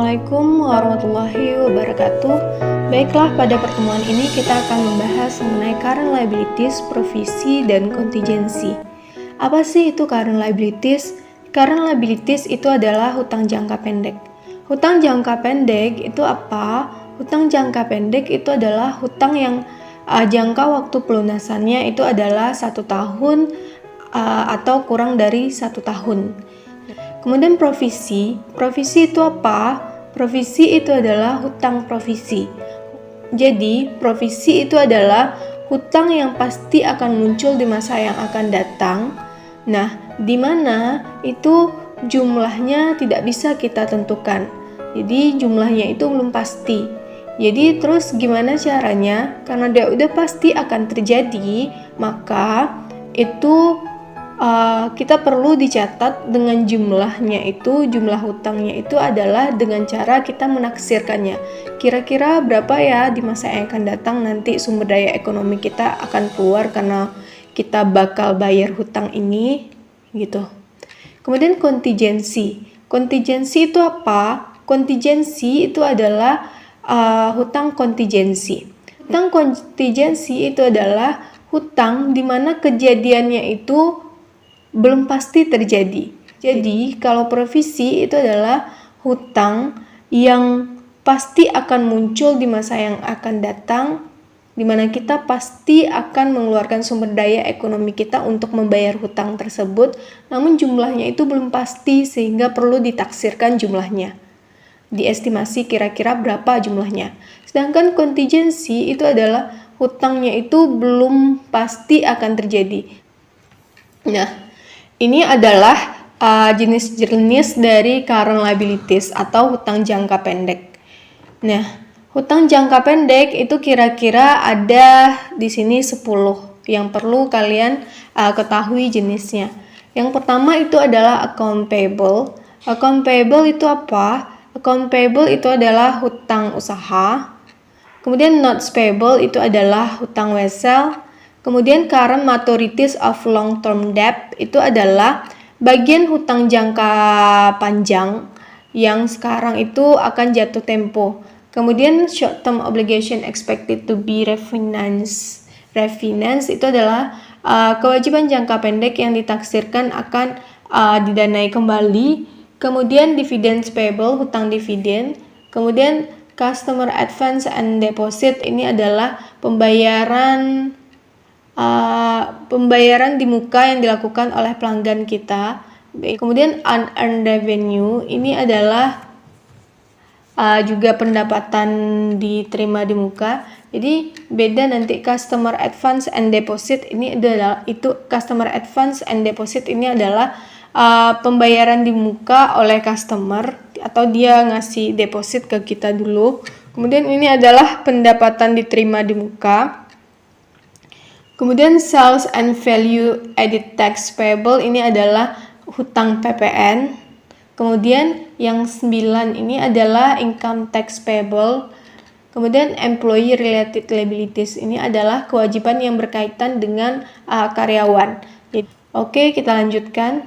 Assalamualaikum warahmatullahi wabarakatuh. Baiklah, pada pertemuan ini kita akan membahas mengenai current liabilities, provisi, dan kontingensi. Apa sih itu current liabilities? Current liabilities itu adalah hutang jangka pendek. Hutang jangka pendek itu apa? Hutang jangka pendek itu adalah hutang yang jangka waktu pelunasannya itu adalah 1 tahun atau kurang dari 1 tahun. Kemudian provisi itu apa? Provisi itu adalah hutang provisi. Jadi, provisi itu adalah hutang yang pasti akan muncul di masa yang akan datang. Nah, di mana itu jumlahnya tidak bisa kita tentukan. Jadi, jumlahnya itu belum pasti. Jadi, terus gimana caranya? Karena dia udah pasti akan terjadi, maka itu kita perlu dicatat dengan jumlahnya itu, jumlah hutangnya itu adalah dengan cara kita menaksirkannya. Kira-kira berapa ya di masa yang akan datang nanti sumber daya ekonomi kita akan keluar karena kita bakal bayar hutang ini, gitu. Kemudian kontingensi. Kontingensi itu apa? Kontingensi itu adalah hutang kontingensi. Hutang kontingensi itu adalah hutang di mana kejadiannya itu belum pasti terjadi. Jadi, kalau provisi itu adalah hutang yang pasti akan muncul di masa yang akan datang, di mana kita pasti akan mengeluarkan sumber daya ekonomi kita untuk membayar hutang tersebut, namun jumlahnya itu belum pasti sehingga perlu ditaksirkan jumlahnya. Diestimasi kira-kira berapa jumlahnya. Sedangkan kontingensi itu adalah hutangnya itu belum pasti akan terjadi. Nah, ini adalah jenis-jenis dari current liabilities atau hutang jangka pendek. Nah, hutang jangka pendek itu kira-kira ada di sini 10 yang perlu kalian ketahui jenisnya. Yang pertama itu adalah account payable. Account payable itu apa? Account payable itu adalah hutang usaha. Kemudian notes payable itu adalah hutang wesel. Kemudian current maturities of long-term debt itu adalah bagian hutang jangka panjang yang sekarang itu akan jatuh tempo. Kemudian short-term obligation expected to be refinanced. Refinance itu adalah kewajiban jangka pendek yang ditaksirkan akan didanai kembali. Kemudian dividends payable, hutang dividen. Kemudian customer advance and deposit ini adalah pembayaran di muka yang dilakukan oleh pelanggan kita. Kemudian unearned revenue ini adalah juga pendapatan diterima di muka. Jadi beda nanti customer advance and deposit ini adalah customer advance and deposit ini adalah pembayaran di muka oleh customer atau dia ngasih deposit ke kita dulu. Kemudian ini adalah pendapatan diterima di muka. Kemudian sales and value added tax payable ini adalah hutang PPN. Kemudian yang 9 ini adalah income tax payable. Kemudian employee related liabilities ini adalah kewajiban yang berkaitan dengan karyawan. Oke, kita lanjutkan.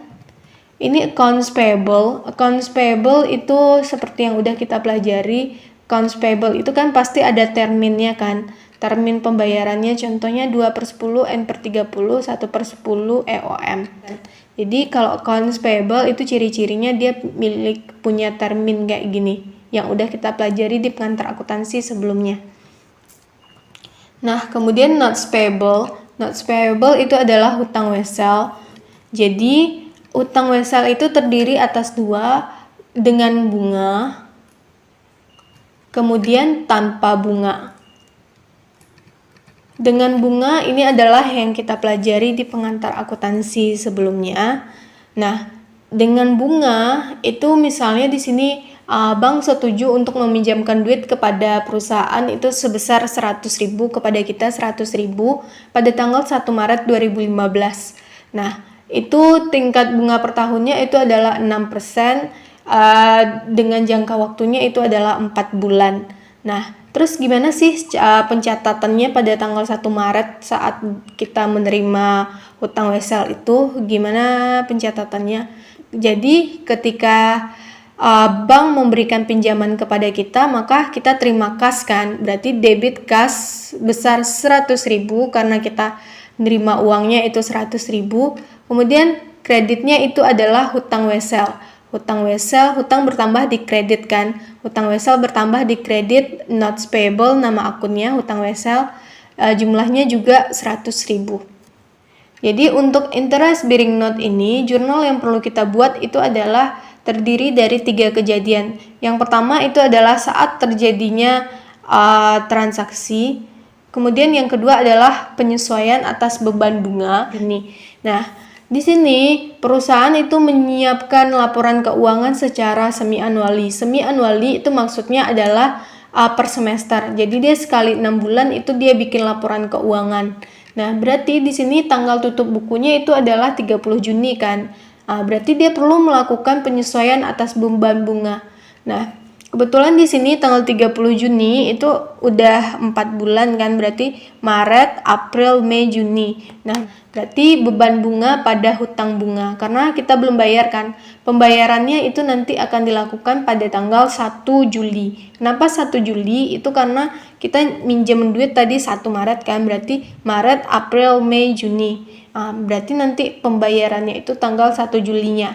Ini accounts payable. Accounts payable itu seperti yang udah kita pelajari. Accounts payable itu kan pasti ada terminnya kan. Termin pembayarannya contohnya 2/10, N/30, 1/10 EOM. Jadi kalau accounts payable itu ciri-cirinya dia punya termin kayak gini yang udah kita pelajari di pengantar akuntansi sebelumnya. Nah, kemudian notes payable. Notes payable itu adalah hutang wesel. Jadi hutang wesel itu terdiri atas 2, dengan bunga, kemudian tanpa bunga. Dengan bunga ini adalah yang kita pelajari di pengantar akuntansi sebelumnya. Nah, dengan bunga itu misalnya di sini bank setuju untuk meminjamkan duit kepada perusahaan itu sebesar 100.000 kepada kita 100.000 pada tanggal 1 Maret 2015. Nah, itu tingkat bunga per tahunnya itu adalah 6%, dengan jangka waktunya itu adalah 4 bulan. Nah, terus gimana sih pencatatannya pada tanggal 1 Maret saat kita menerima hutang wesel itu? Gimana pencatatannya? Jadi ketika bank memberikan pinjaman kepada kita, maka kita terima kas kan, berarti debit kas besar 100.000 karena kita nerima uangnya itu 100.000. Kemudian kreditnya itu adalah hutang wesel. Hutang wesel, hutang bertambah di kredit kan, hutang wesel bertambah di kredit, notes payable nama akunnya hutang wesel, jumlahnya juga 100.000. Jadi untuk interest bearing note ini, jurnal yang perlu kita buat itu adalah terdiri dari 3 kejadian. Yang pertama itu adalah saat terjadinya transaksi. Kemudian yang kedua adalah penyesuaian atas beban bunga ini. Nah, di sini perusahaan itu menyiapkan laporan keuangan secara semi-annually. Semi-annually itu maksudnya adalah per semester. Jadi dia sekali 6 bulan itu dia bikin laporan keuangan. Nah, berarti di sini tanggal tutup bukunya itu adalah 30 Juni kan. Berarti dia perlu melakukan penyesuaian atas beban bunga. Nah, kebetulan di sini tanggal 30 Juni itu udah 4 bulan kan, berarti Maret, April, Mei, Juni. Nah, berarti beban bunga pada hutang bunga karena kita belum bayar kan. Pembayarannya itu nanti akan dilakukan pada tanggal 1 Juli. Kenapa 1 Juli? Itu karena kita minjem duit tadi 1 Maret kan, berarti Maret, April, Mei, Juni. Berarti nanti pembayarannya itu tanggal 1 Julinya.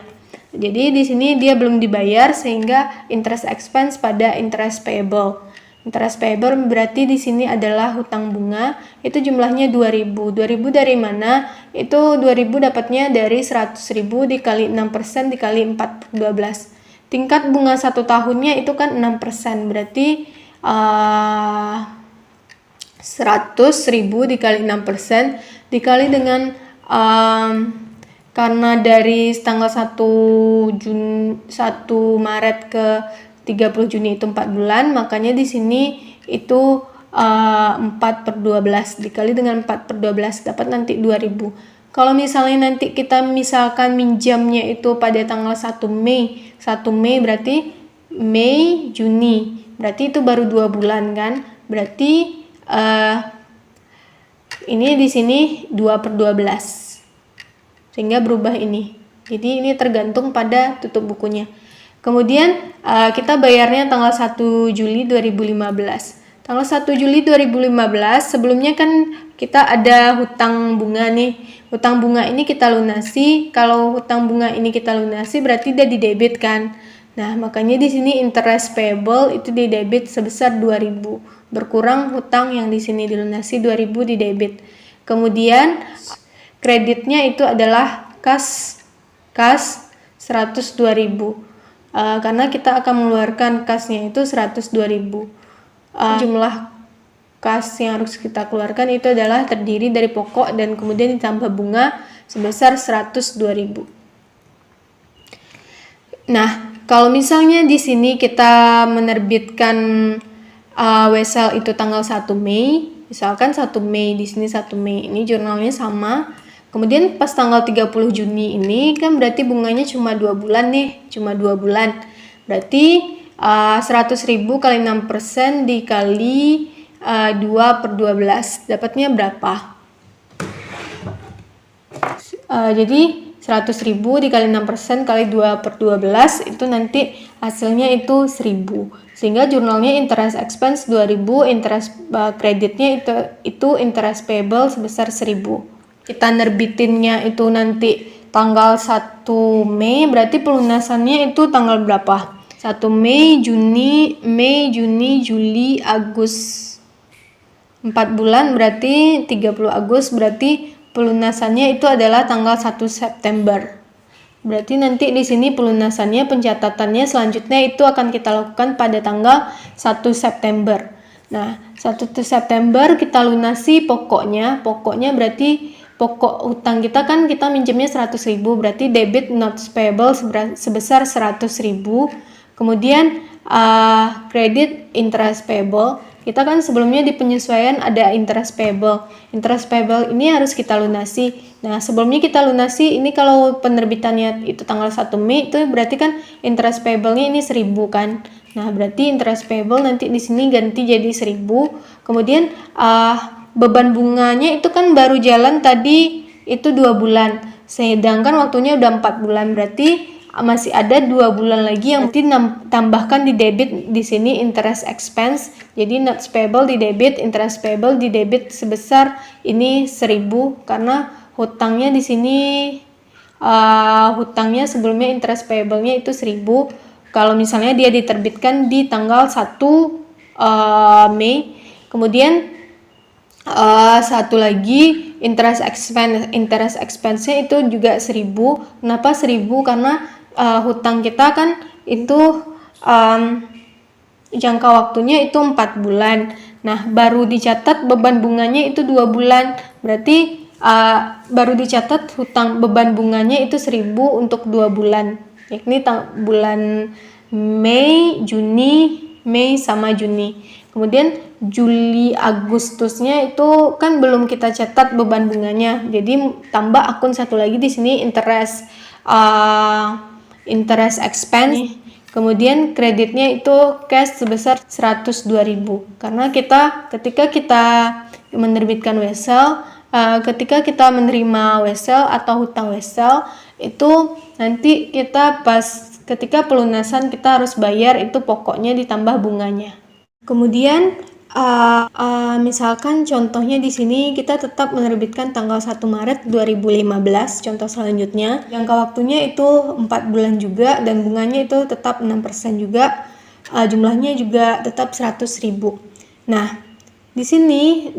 Jadi di sini dia belum dibayar sehingga interest expense pada interest payable. Interest payable berarti di sini adalah hutang bunga, itu jumlahnya 2.000. 2.000 dari mana? Itu 2.000 dapatnya dari 100.000 dikali 6% dikali 4/12. Tingkat bunga 1 tahunnya itu kan 6%, berarti 100.000 dikali 6% dikali dengan karena dari tanggal 1 Maret ke 30 Juni itu 4 bulan, makanya di sini itu 4/12 dikali dengan 4/12 dapat nanti 2.000. Kalau misalnya nanti kita misalkan minjamnya itu pada tanggal 1 Mei berarti Mei, Juni, berarti itu baru 2 bulan kan, berarti ini di sini 2/12 sehingga berubah ini. Jadi ini tergantung pada tutup bukunya. Kemudian kita bayarnya tanggal 1 Juli 2015. Tanggal 1 Juli 2015 sebelumnya kan kita ada hutang bunga nih. Hutang bunga ini kita lunasi. Kalau hutang bunga ini kita lunasi berarti dia didebit kan. Nah, makanya di sini interest payable itu didebit sebesar 2.000. Berkurang hutang yang di sini dilunasi 2.000 didebit. Kemudian kreditnya itu adalah kas 102.000. Karena kita akan mengeluarkan kasnya itu 102.000. Jumlah kas yang harus kita keluarkan itu adalah terdiri dari pokok dan kemudian ditambah bunga sebesar 102.000. Nah, kalau misalnya di sini kita menerbitkan wesel itu tanggal 1 Mei, misalkan 1 Mei di sini 1 Mei ini jurnalnya sama. Kemudian pas tanggal 30 Juni ini kan berarti bunganya cuma 2 bulan nih, cuma 2 bulan. Berarti 100.000 kali 6% dikali 2/12 dapatnya berapa? Jadi 100.000 dikali 6% kali 2/12 itu nanti hasilnya itu 1.000. Sehingga jurnalnya interest expense 2.000, interest kreditnya itu interest payable sebesar 1.000. Kita nerbitinnya itu nanti tanggal 1 Mei, berarti pelunasannya itu tanggal berapa? 1 Mei, Juni, Juli, Agustus. 4 bulan berarti 30 Agustus, berarti pelunasannya itu adalah tanggal 1 September. Berarti nanti di sini pelunasannya, pencatatannya selanjutnya itu akan kita lakukan pada tanggal 1 September. Nah, 1 September kita lunasi pokoknya berarti pokok hutang kita kan kita minjemnya 100.000, berarti debit notes payable sebesar 100.000. Kemudian kredit interest payable, kita kan sebelumnya di penyesuaian ada interest payable. Interest payable ini harus kita lunasi. Nah, sebelumnya kita lunasi ini kalau penerbitannya itu tanggal 1 Mei itu berarti kan interest payable-nya ini 1.000 kan. Nah, berarti interest payable nanti di sini ganti jadi 1.000. Kemudian beban bunganya itu kan baru jalan tadi itu 2 bulan. Sedangkan waktunya udah 4 bulan, berarti masih ada 2 bulan lagi yang nanti tambahkan di debit di sini interest expense. Jadi notes payable di debit, interest payable di debit sebesar ini 1.000 karena hutangnya di sini hutangnya sebelumnya interest payable-nya itu 1.000. Kalau misalnya dia diterbitkan di tanggal 1 Mei. Kemudian satu lagi interest expense-nya itu juga 1.000. Kenapa 1.000? Karena hutang kita kan itu jangka waktunya itu 4 bulan. Nah, baru dicatat beban bunganya itu 2 bulan. Berarti baru dicatat hutang beban bunganya itu 1.000 untuk 2 bulan. Yakni bulan Mei sama Juni. Kemudian Juli Agustusnya itu kan belum kita catat beban bunganya. Jadi tambah akun satu lagi di sini interest expense. Kemudian kreditnya itu cash sebesar 102.000. Karena ketika kita menerbitkan wesel, ketika kita menerima wesel atau hutang wesel, itu nanti kita ketika pelunasan kita harus bayar itu pokoknya ditambah bunganya. Kemudian misalkan contohnya di sini kita tetap menerbitkan tanggal 1 Maret 2015, contoh selanjutnya. Jangka waktunya itu 4 bulan juga dan bunganya itu tetap 6% juga. Jumlahnya juga tetap 100.000. Nah, di sini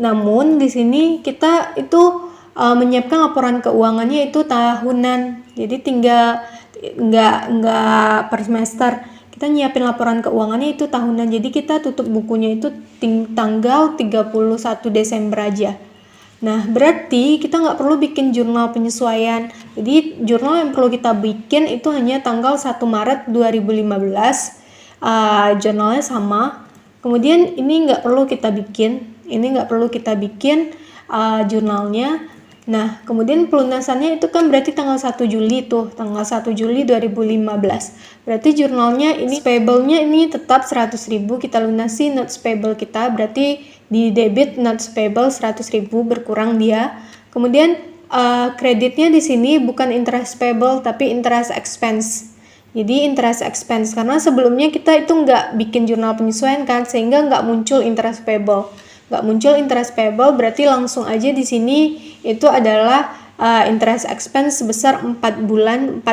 kita itu menyiapkan laporan keuangannya itu tahunan. Jadi tinggal nggak per semester. Kita nyiapin laporan keuangannya itu tahunan. Jadi kita tutup bukunya itu tanggal 31 Desember aja. Nah, berarti kita nggak perlu bikin jurnal penyesuaian. Jadi jurnal yang perlu kita bikin itu hanya tanggal 1 Maret 2015. Jurnalnya sama. Kemudian ini nggak perlu kita bikin. Jurnalnya. Nah, kemudian pelunasannya itu kan berarti tanggal 1 Juli tuh, tanggal 1 Juli 2015. Berarti jurnalnya ini payable-nya ini tetap 100.000 kita lunasi notes payable kita, berarti di debit notes payable 100.000 berkurang dia. Kemudian kreditnya di sini bukan interest payable tapi interest expense. Jadi interest expense karena sebelumnya kita itu nggak bikin jurnal penyesuaian kan, sehingga nggak muncul interest payable. Berarti langsung aja di sini itu adalah interest expense sebesar 4 bulan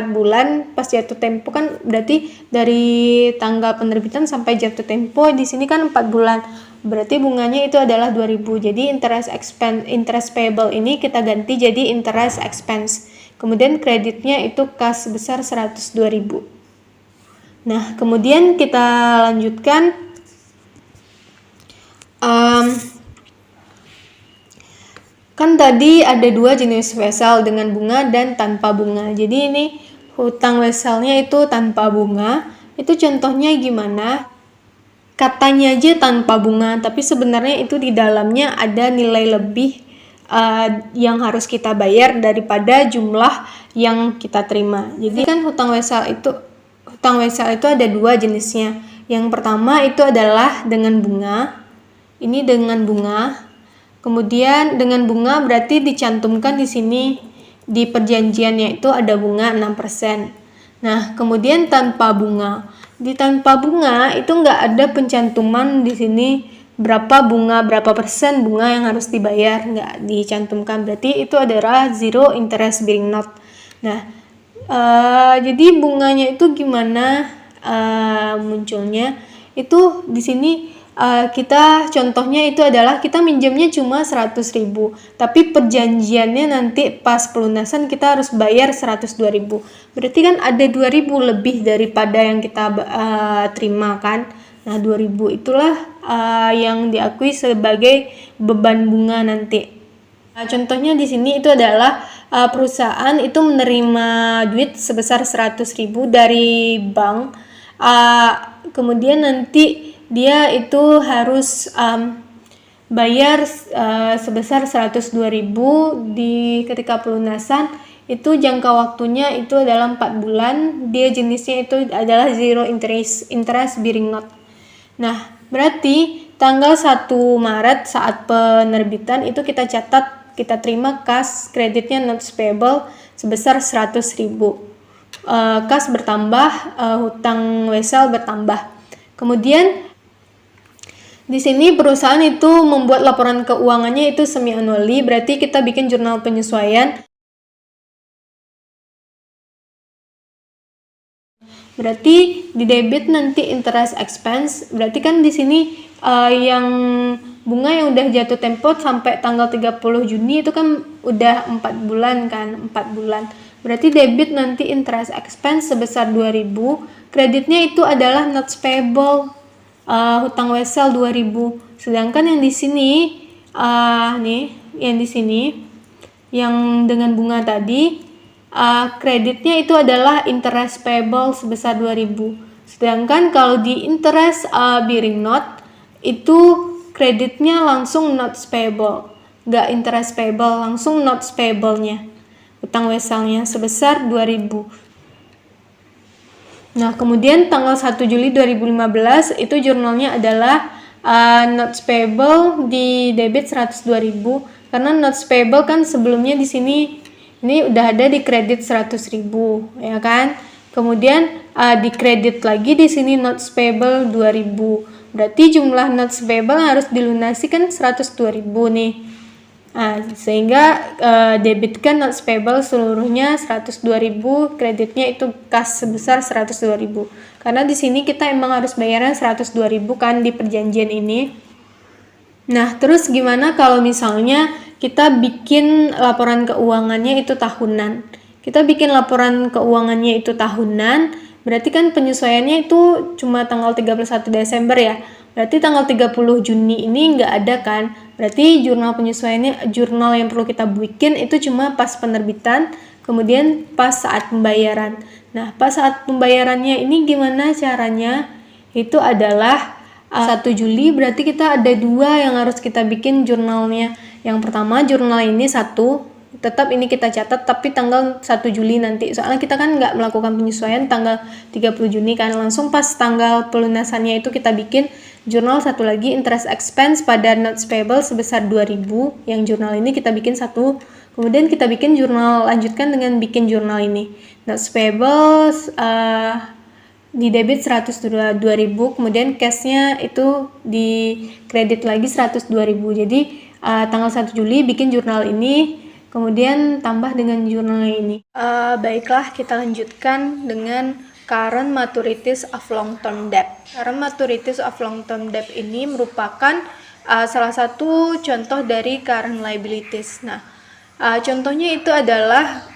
pas jatuh tempo kan berarti dari tanggal penerbitan sampai jatuh tempo di sini kan 4 bulan. Berarti bunganya itu adalah 2.000. Jadi interest payable ini kita ganti jadi interest expense. Kemudian kreditnya itu kas sebesar 102.000. Nah, kemudian kita lanjutkan. Kan tadi ada 2 jenis wesel dengan bunga dan tanpa bunga. Jadi ini hutang weselnya itu tanpa bunga. Itu contohnya gimana? Katanya aja tanpa bunga, tapi sebenarnya itu di dalamnya ada nilai lebih yang harus kita bayar daripada jumlah yang kita terima. Jadi kan hutang wesel itu ada 2 jenisnya. Yang pertama itu adalah dengan bunga. Ini dengan bunga. Kemudian dengan bunga berarti dicantumkan di sini di perjanjiannya itu ada bunga 6%. Nah, kemudian tanpa bunga. Di tanpa bunga itu nggak ada pencantuman di sini berapa persen bunga yang harus dibayar, nggak dicantumkan. Berarti itu adalah zero interest bearing note. Nah, jadi bunganya itu gimana munculnya? Itu di sini kita contohnya itu adalah kita minjemnya cuma 100.000, tapi perjanjiannya nanti pas pelunasan kita harus bayar 102.000. Berarti kan ada 2.000 lebih daripada yang kita terima kan. Nah, 2.000 itulah yang diakui sebagai beban bunga nanti. Contohnya di sini itu adalah perusahaan itu menerima duit sebesar 100.000 dari bank. Kemudian nanti dia itu harus bayar sebesar 102.000 di ketika pelunasan. Itu jangka waktunya itu adalah 4 bulan. Dia jenisnya itu adalah zero interest bearing note. Nah, berarti tanggal 1 Maret saat penerbitan itu kita catat, kita terima kas kreditnya notes payable sebesar 100.000. kas bertambah, hutang wesel bertambah. Kemudian di sini perusahaan itu membuat laporan keuangannya itu semi annually, berarti kita bikin jurnal penyesuaian. Berarti di debit nanti interest expense, berarti kan di sini yang bunga yang udah jatuh tempo sampai tanggal 30 Juni itu kan udah 4 bulan kan, 4 bulan. Berarti debit nanti interest expense sebesar 2.000, kreditnya itu adalah notes payable, hutang wesel 2.000. Sedangkan yang di sini yang di sini yang dengan bunga tadi, kreditnya itu adalah interest payable sebesar 2.000. Sedangkan kalau di interest bearing note itu kreditnya langsung notes payable, nggak interest payable, langsung notes payable-nya, hutang weselnya sebesar 2.000. Nah, kemudian tanggal 1 Juli 2015 itu jurnalnya adalah notes payable di debit 102.000, karena notes payable kan sebelumnya di sini ini udah ada di kredit 100.000 ya kan. Kemudian di kredit lagi di sini notes payable 2.000. Berarti jumlah notes payable harus dilunasi kan 102.000 nih. Sehingga debitkan notes payable seluruhnya 102.000, kreditnya itu kas sebesar 102.000. Karena di sini kita emang harus bayaran 102.000 kan di perjanjian ini. Nah, terus gimana kalau misalnya kita bikin laporan keuangannya itu tahunan? Kita bikin laporan keuangannya itu tahunan, berarti kan penyesuaiannya itu cuma tanggal 31 Desember ya. Berarti tanggal 30 Juni ini nggak ada kan? Berarti jurnal penyesuaiannya, jurnal yang perlu kita bikin itu cuma pas penerbitan, kemudian pas saat pembayaran. Nah, pas saat pembayarannya ini gimana caranya? Itu adalah 1 Juli, berarti kita ada 2 yang harus kita bikin jurnalnya. Yang pertama, jurnal ini 1, tetap ini kita catat, tapi tanggal 1 Juli nanti. Soalnya kita kan nggak melakukan penyesuaian tanggal 30 Juni kan, langsung pas tanggal pelunasannya itu kita bikin jurnal 1 lagi, interest expense pada notes payable sebesar 2.000. Yang jurnal ini kita bikin 1, kemudian kita bikin jurnal, lanjutkan dengan bikin jurnal ini. Notes payable di debit 102.000, kemudian cashnya itu di kredit lagi 102.000. Jadi tanggal 1 Juli bikin jurnal ini, kemudian tambah dengan jurnal ini. Baiklah, kita lanjutkan dengan current maturities of long term debt. Current maturities of long term debt ini merupakan salah satu contoh dari current liabilities. Nah, contohnya itu adalah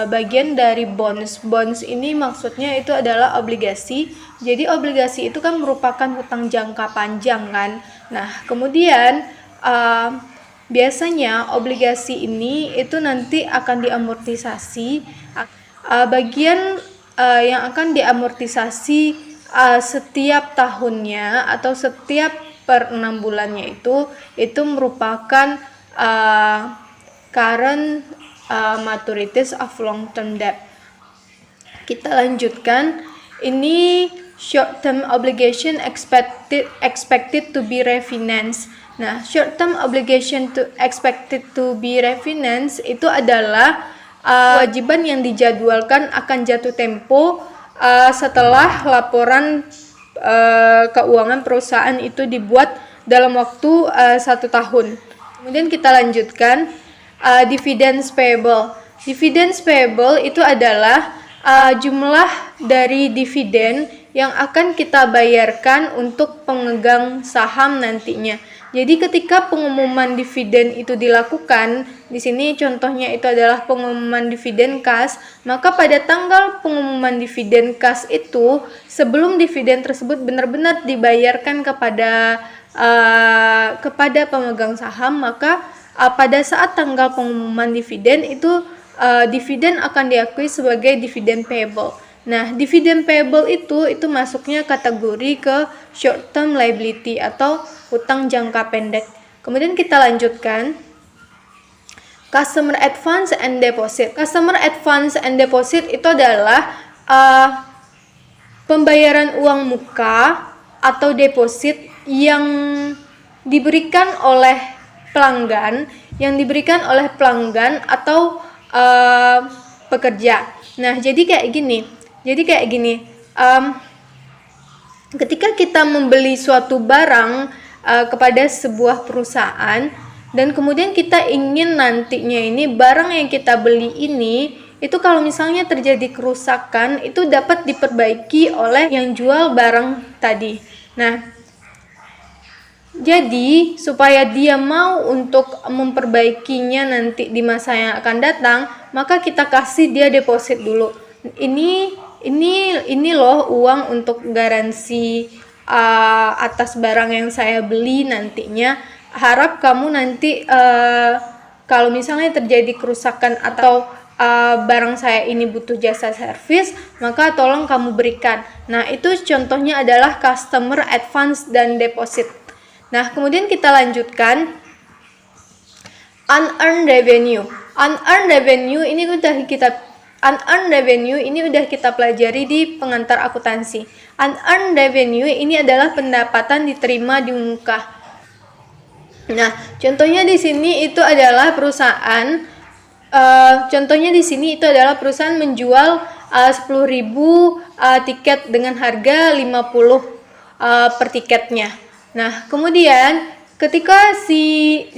bagian dari bonds. Bonds ini maksudnya itu adalah obligasi. Jadi obligasi itu kan merupakan hutang jangka panjang kan. Nah, kemudian biasanya obligasi ini itu nanti akan diamortisasi. Bagian yang akan diamortisasi setiap tahunnya atau setiap per 6 bulannya itu merupakan current maturities of long term debt. Kita lanjutkan, ini short term obligation expected to be refinanced. Nah, short term obligation expected to be refinanced itu adalah kewajiban yang dijadwalkan akan jatuh tempo setelah laporan keuangan perusahaan itu dibuat dalam waktu 1 tahun. Kemudian kita lanjutkan, dividends payable. Dividends payable itu adalah jumlah dari dividen yang akan kita bayarkan untuk pemegang saham nantinya. Jadi ketika pengumuman dividen itu dilakukan, di sini contohnya itu adalah pengumuman dividen kas, maka pada tanggal pengumuman dividen kas itu, sebelum dividen tersebut benar-benar dibayarkan kepada pemegang saham, maka pada saat tanggal pengumuman dividen itu dividen akan diakui sebagai dividen payable. Nah, dividen payable itu masuknya kategori ke short term liability atau hutang jangka pendek. Kemudian kita lanjutkan, customer advance and deposit. Customer advance and deposit itu adalah pembayaran uang muka atau deposit yang diberikan oleh pelanggan, atau pekerja. Nah, jadi kayak gini, Jadi kayak gini, ketika kita membeli suatu barang kepada sebuah perusahaan dan kemudian kita ingin nantinya ini barang yang kita beli ini itu kalau misalnya terjadi kerusakan itu dapat diperbaiki oleh yang jual barang tadi. Nah, jadi supaya dia mau untuk memperbaikinya nanti di masa yang akan datang, maka kita kasih dia deposit dulu. Ini loh uang untuk garansi atas barang yang saya beli nantinya. Harap kamu nanti kalau misalnya terjadi kerusakan atau barang saya ini butuh jasa servis, maka tolong kamu berikan. Nah, itu contohnya adalah customer advance dan deposit. Nah, kemudian kita lanjutkan unearned revenue. Unearned revenue ini udah kita pelajari di pengantar akuntansi. Unearned revenue ini adalah pendapatan diterima di muka. Nah, contohnya di sini itu adalah perusahaan menjual 10.000 tiket dengan harga 50 per tiketnya. Nah, kemudian ketika si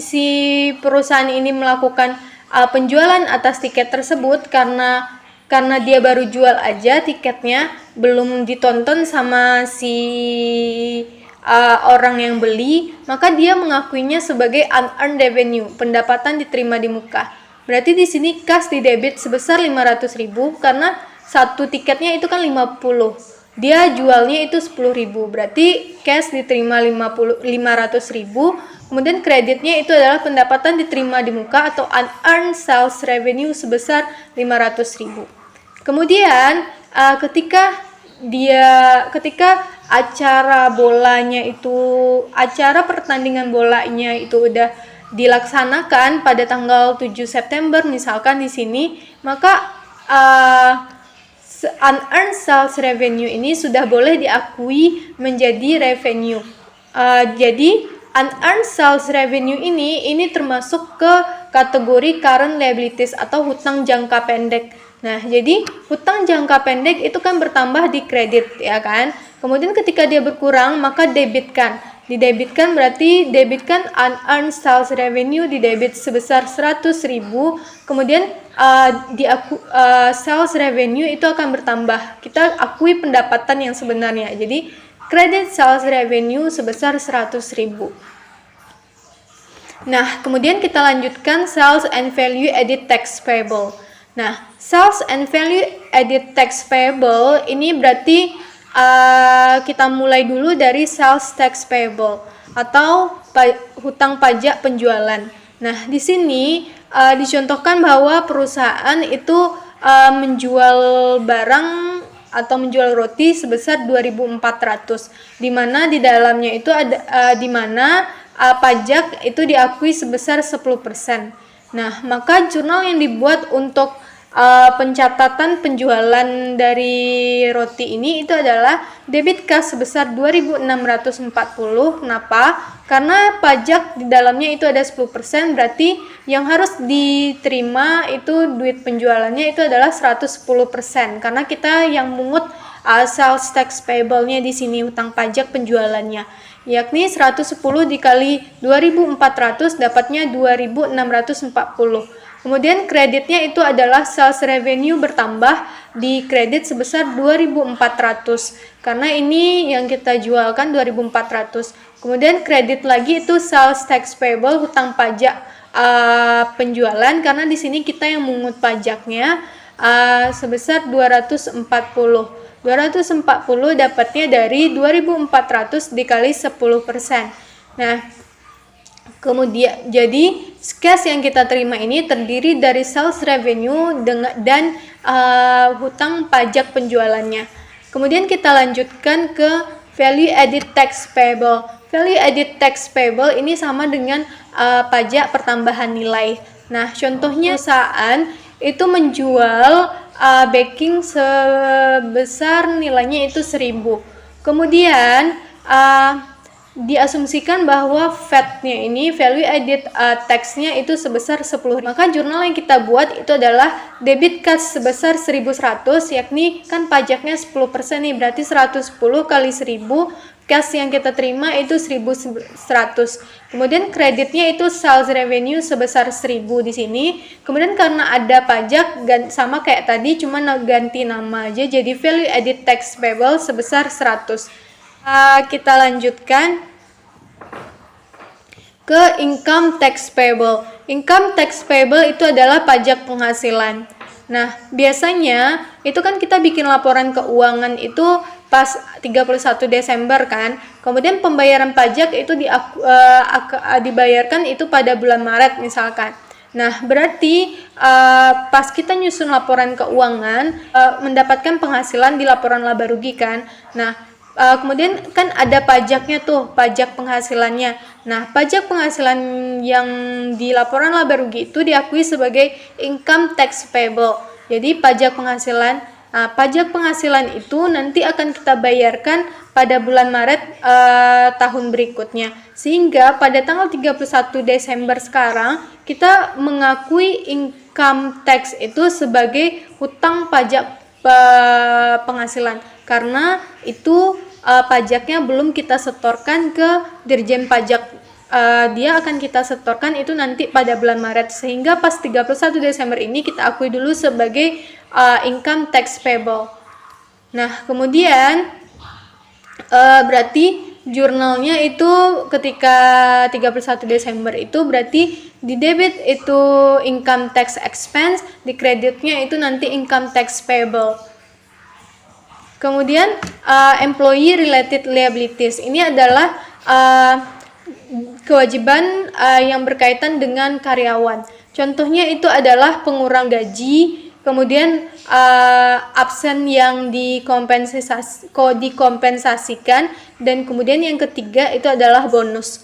perusahaan ini melakukan penjualan atas tiket tersebut karena dia baru jual aja tiketnya, belum ditonton sama si orang yang beli, maka dia mengakuinya sebagai unearned revenue, pendapatan diterima di muka. Berarti di sini cash di debit sebesar 500.000 karena satu tiketnya itu kan 50. Dia jualnya itu 10.000, berarti cash diterima 500.000, kemudian kreditnya itu adalah pendapatan diterima di muka atau unearned sales revenue sebesar 500.000. Kemudian ketika acara pertandingan bolanya itu udah dilaksanakan pada tanggal 7 September misalkan di sini, maka unearned sales revenue ini sudah boleh diakui menjadi revenue. Jadi unearned sales revenue ini termasuk ke kategori current liabilities atau hutang jangka pendek. Nah, jadi hutang jangka pendek itu kan bertambah di kredit, ya kan? Kemudian ketika dia berkurang, maka didebitkan berarti debitkan unearned sales revenue di debit sebesar 100.000, kemudian sales revenue itu akan bertambah. Kita akui pendapatan yang sebenarnya. Jadi credit sales revenue sebesar 100.000. Nah, kemudian kita lanjutkan sales and value added tax payable. Nah, sales and value added tax payable ini berarti kita mulai dulu dari sales tax payable atau hutang pajak penjualan. Nah, di sini dicontohkan bahwa perusahaan itu menjual barang atau menjual roti sebesar 2.400, di mana di dalamnya itu ada pajak itu diakui sebesar 10%. Nah, maka jurnal yang dibuat untuk pencatatan penjualan dari roti ini itu adalah debit cash sebesar 2.640. Kenapa? Karena pajak di dalamnya itu ada 10%, berarti yang harus diterima itu duit penjualannya itu adalah 110%, karena kita yang mungut sales tax payable-nya di sini, hutang pajak penjualannya, yakni 110 dikali 2.400 dapatnya 2.640. Kemudian kreditnya itu adalah sales revenue bertambah di kredit sebesar 2.400 karena ini yang kita jualkan 2.400. Kemudian kredit lagi itu sales tax payable, hutang pajak penjualan, karena di sini kita yang mengungut pajaknya sebesar 240 dapatnya dari 2.400 dikali 10%. Nah, kemudian jadi cash yang kita terima ini terdiri dari sales revenue dan hutang pajak penjualannya. Kemudian kita lanjutkan ke value added tax payable. Value added tax payable ini sama dengan pajak pertambahan nilai. Nah, contohnya perusahaan itu menjual baking sebesar nilainya itu 1.000. Kemudian diasumsikan bahwa VAT-nya ini, value added tax-nya itu sebesar 10. Maka jurnal yang kita buat itu adalah debit cash sebesar 1.100, yakni kan pajaknya 10% nih, berarti 110 kali 1.000, cash yang kita terima itu 1.100. Kemudian kreditnya itu sales revenue sebesar 1.000 di sini. Kemudian karena ada pajak sama kayak tadi, cuma ganti nama aja jadi value added tax payable sebesar 100. Kita lanjutkan ke income tax payable. Income tax payable itu adalah pajak penghasilan. Nah, biasanya itu kan kita bikin laporan keuangan itu pas 31 Desember kan. Kemudian pembayaran pajak itu dibayarkan itu pada bulan Maret misalkan. Nah, berarti pas kita nyusun laporan keuangan, mendapatkan penghasilan di laporan laba rugi kan. Nah, kemudian kan ada pajaknya tuh, pajak penghasilannya. Nah, pajak penghasilan yang di laporan laba rugi itu diakui sebagai income tax payable. Jadi pajak penghasilan itu nanti akan kita bayarkan pada bulan Maret tahun berikutnya. Sehingga pada tanggal 31 Desember sekarang kita mengakui income tax itu sebagai hutang pajak penghasilan, karena itu pajaknya belum kita setorkan ke Dirjen Pajak. Dia akan kita setorkan itu nanti pada bulan Maret, sehingga pas 31 Desember ini kita akui dulu sebagai income tax payable. Nah, kemudian berarti jurnalnya itu ketika 31 Desember itu berarti di debit itu income tax expense, di kreditnya itu nanti income tax payable. Kemudian employee related liabilities, ini adalah kewajiban yang berkaitan dengan karyawan. Contohnya itu adalah pengurang gaji, kemudian absen yang dikompensasikan, dan kemudian yang ketiga itu adalah bonus.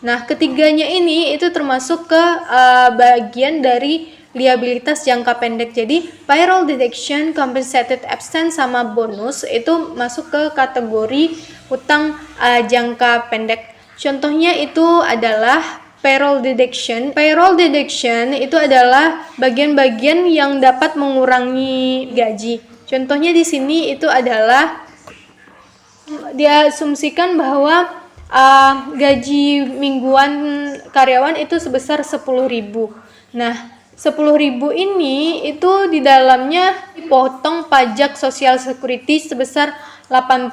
Nah ketiganya ini itu termasuk ke bagian dari liabilitas jangka pendek. Jadi payroll deduction, compensated absence sama bonus itu masuk ke kategori hutang jangka pendek. Contohnya itu adalah payroll deduction. Payroll deduction itu adalah bagian-bagian yang dapat mengurangi gaji. Contohnya di sini itu adalah diasumsikan bahwa gaji mingguan karyawan itu sebesar 10.000. Nah, 10.000 ini itu di dalamnya dipotong pajak Social Security sebesar 8%.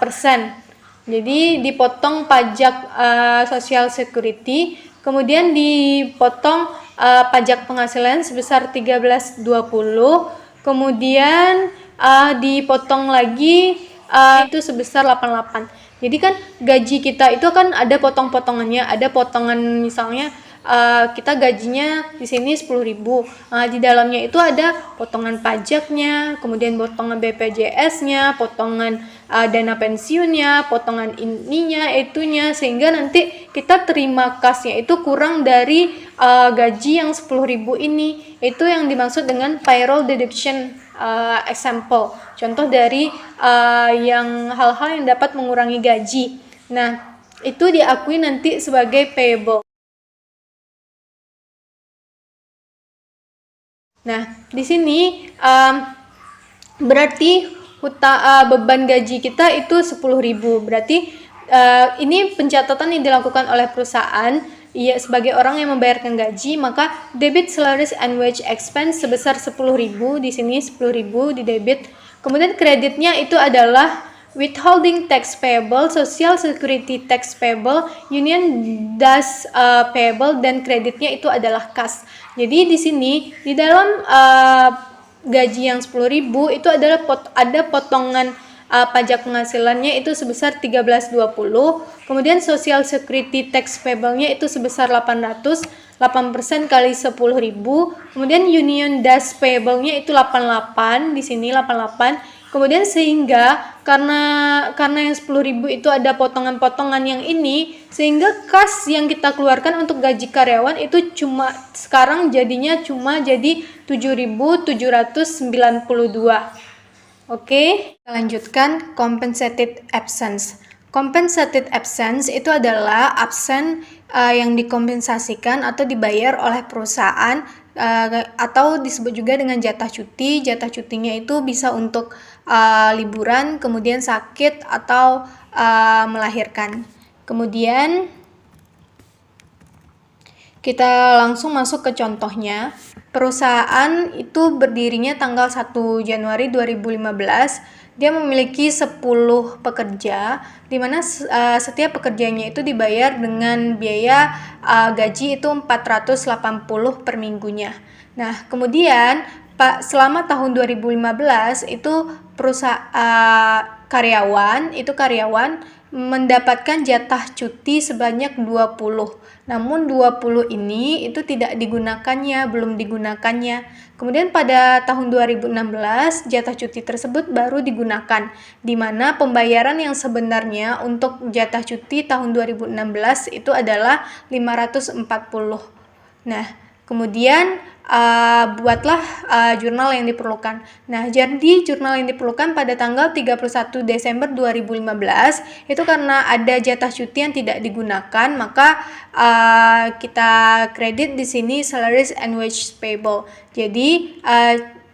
Jadi dipotong pajak Social Security, kemudian dipotong pajak penghasilan sebesar 13.20, kemudian dipotong lagi itu sebesar 88. Jadi kan gaji kita itu kan ada potong-potongannya, ada potongan misalnya kita gajinya di sini 10.000. Di dalamnya itu ada potongan pajaknya, kemudian potongan BPJS-nya, potongan dana pensiunnya, potongan ininya, itunya, sehingga nanti kita terima kasnya itu kurang dari gaji yang 10.000 ini. Itu yang dimaksud dengan payroll deduction example. Contoh dari yang hal-hal yang dapat mengurangi gaji. Nah, itu diakui nanti sebagai payable. Nah, di sini berarti beban gaji kita itu 10.000. Berarti ini pencatatan yang dilakukan oleh perusahaan sebagai orang yang membayarkan gaji, maka debit salaries and wage expense sebesar 10.000, di sini 10.000 di debit. Kemudian kreditnya itu adalah withholding tax payable, social security tax payable, union das payable, dan kreditnya itu adalah kas. Jadi di sini di dalam gaji yang 10.000 itu adalah ada potongan pajak penghasilannya itu sebesar 13.20, kemudian social security tax payable-nya itu sebesar 800, 8% kali 10.000, kemudian union das payable-nya itu 88, di sini 88. Kemudian sehingga karena yang 10.000 itu ada potongan-potongan yang ini, sehingga kas yang kita keluarkan untuk gaji karyawan itu cuma sekarang jadinya cuma jadi 7.792. Oke, kita lanjutkan compensated absence. Compensated absence itu adalah absen yang dikompensasikan atau dibayar oleh perusahaan atau disebut juga dengan jatah cuti. Jatah cutinya itu bisa untuk liburan, kemudian sakit atau melahirkan. Kemudian kita langsung masuk ke contohnya. Perusahaan itu berdirinya tanggal 1 Januari 2015. Dia memiliki 10 pekerja, di mana setiap pekerjanya itu dibayar dengan biaya gaji itu 480 per minggunya. Nah, kemudian selama tahun 2015 itu karyawan mendapatkan jatah cuti sebanyak 20. Namun 20 ini itu belum digunakannya. Kemudian pada tahun 2016 jatah cuti tersebut baru digunakan, di mana pembayaran yang sebenarnya untuk jatah cuti tahun 2016 itu adalah 540. Nah, kemudian buatlah jurnal yang diperlukan. Nah, jadi jurnal yang diperlukan pada tanggal 31 Desember 2015 itu karena ada jatah cuti yang tidak digunakan, maka kita kredit di sini salaries and wage payable. Jadi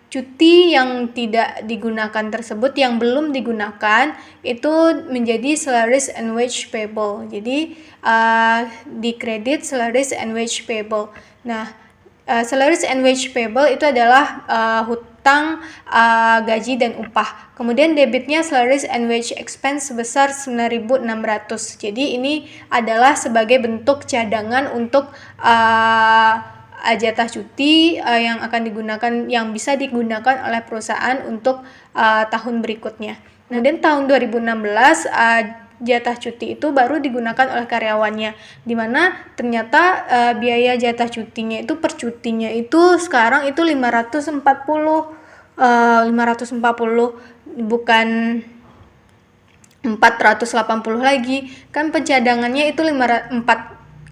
cuti yang tidak digunakan tersebut, yang belum digunakan, itu menjadi salaries and wage payable. Jadi dikredit salaries and wage payable. Nah, salaries and wage payable itu adalah hutang gaji dan upah. Kemudian debitnya salaries and wage expense sebesar 9.600. Jadi ini adalah sebagai bentuk cadangan untuk jatah cuti yang bisa digunakan oleh perusahaan untuk tahun berikutnya. Kemudian tahun 2016 jatah cuti itu baru digunakan oleh karyawannya, di mana ternyata biaya jatah cutinya itu per cutinya itu sekarang itu 540 bukan 480 lagi. Kan pencadangannya itu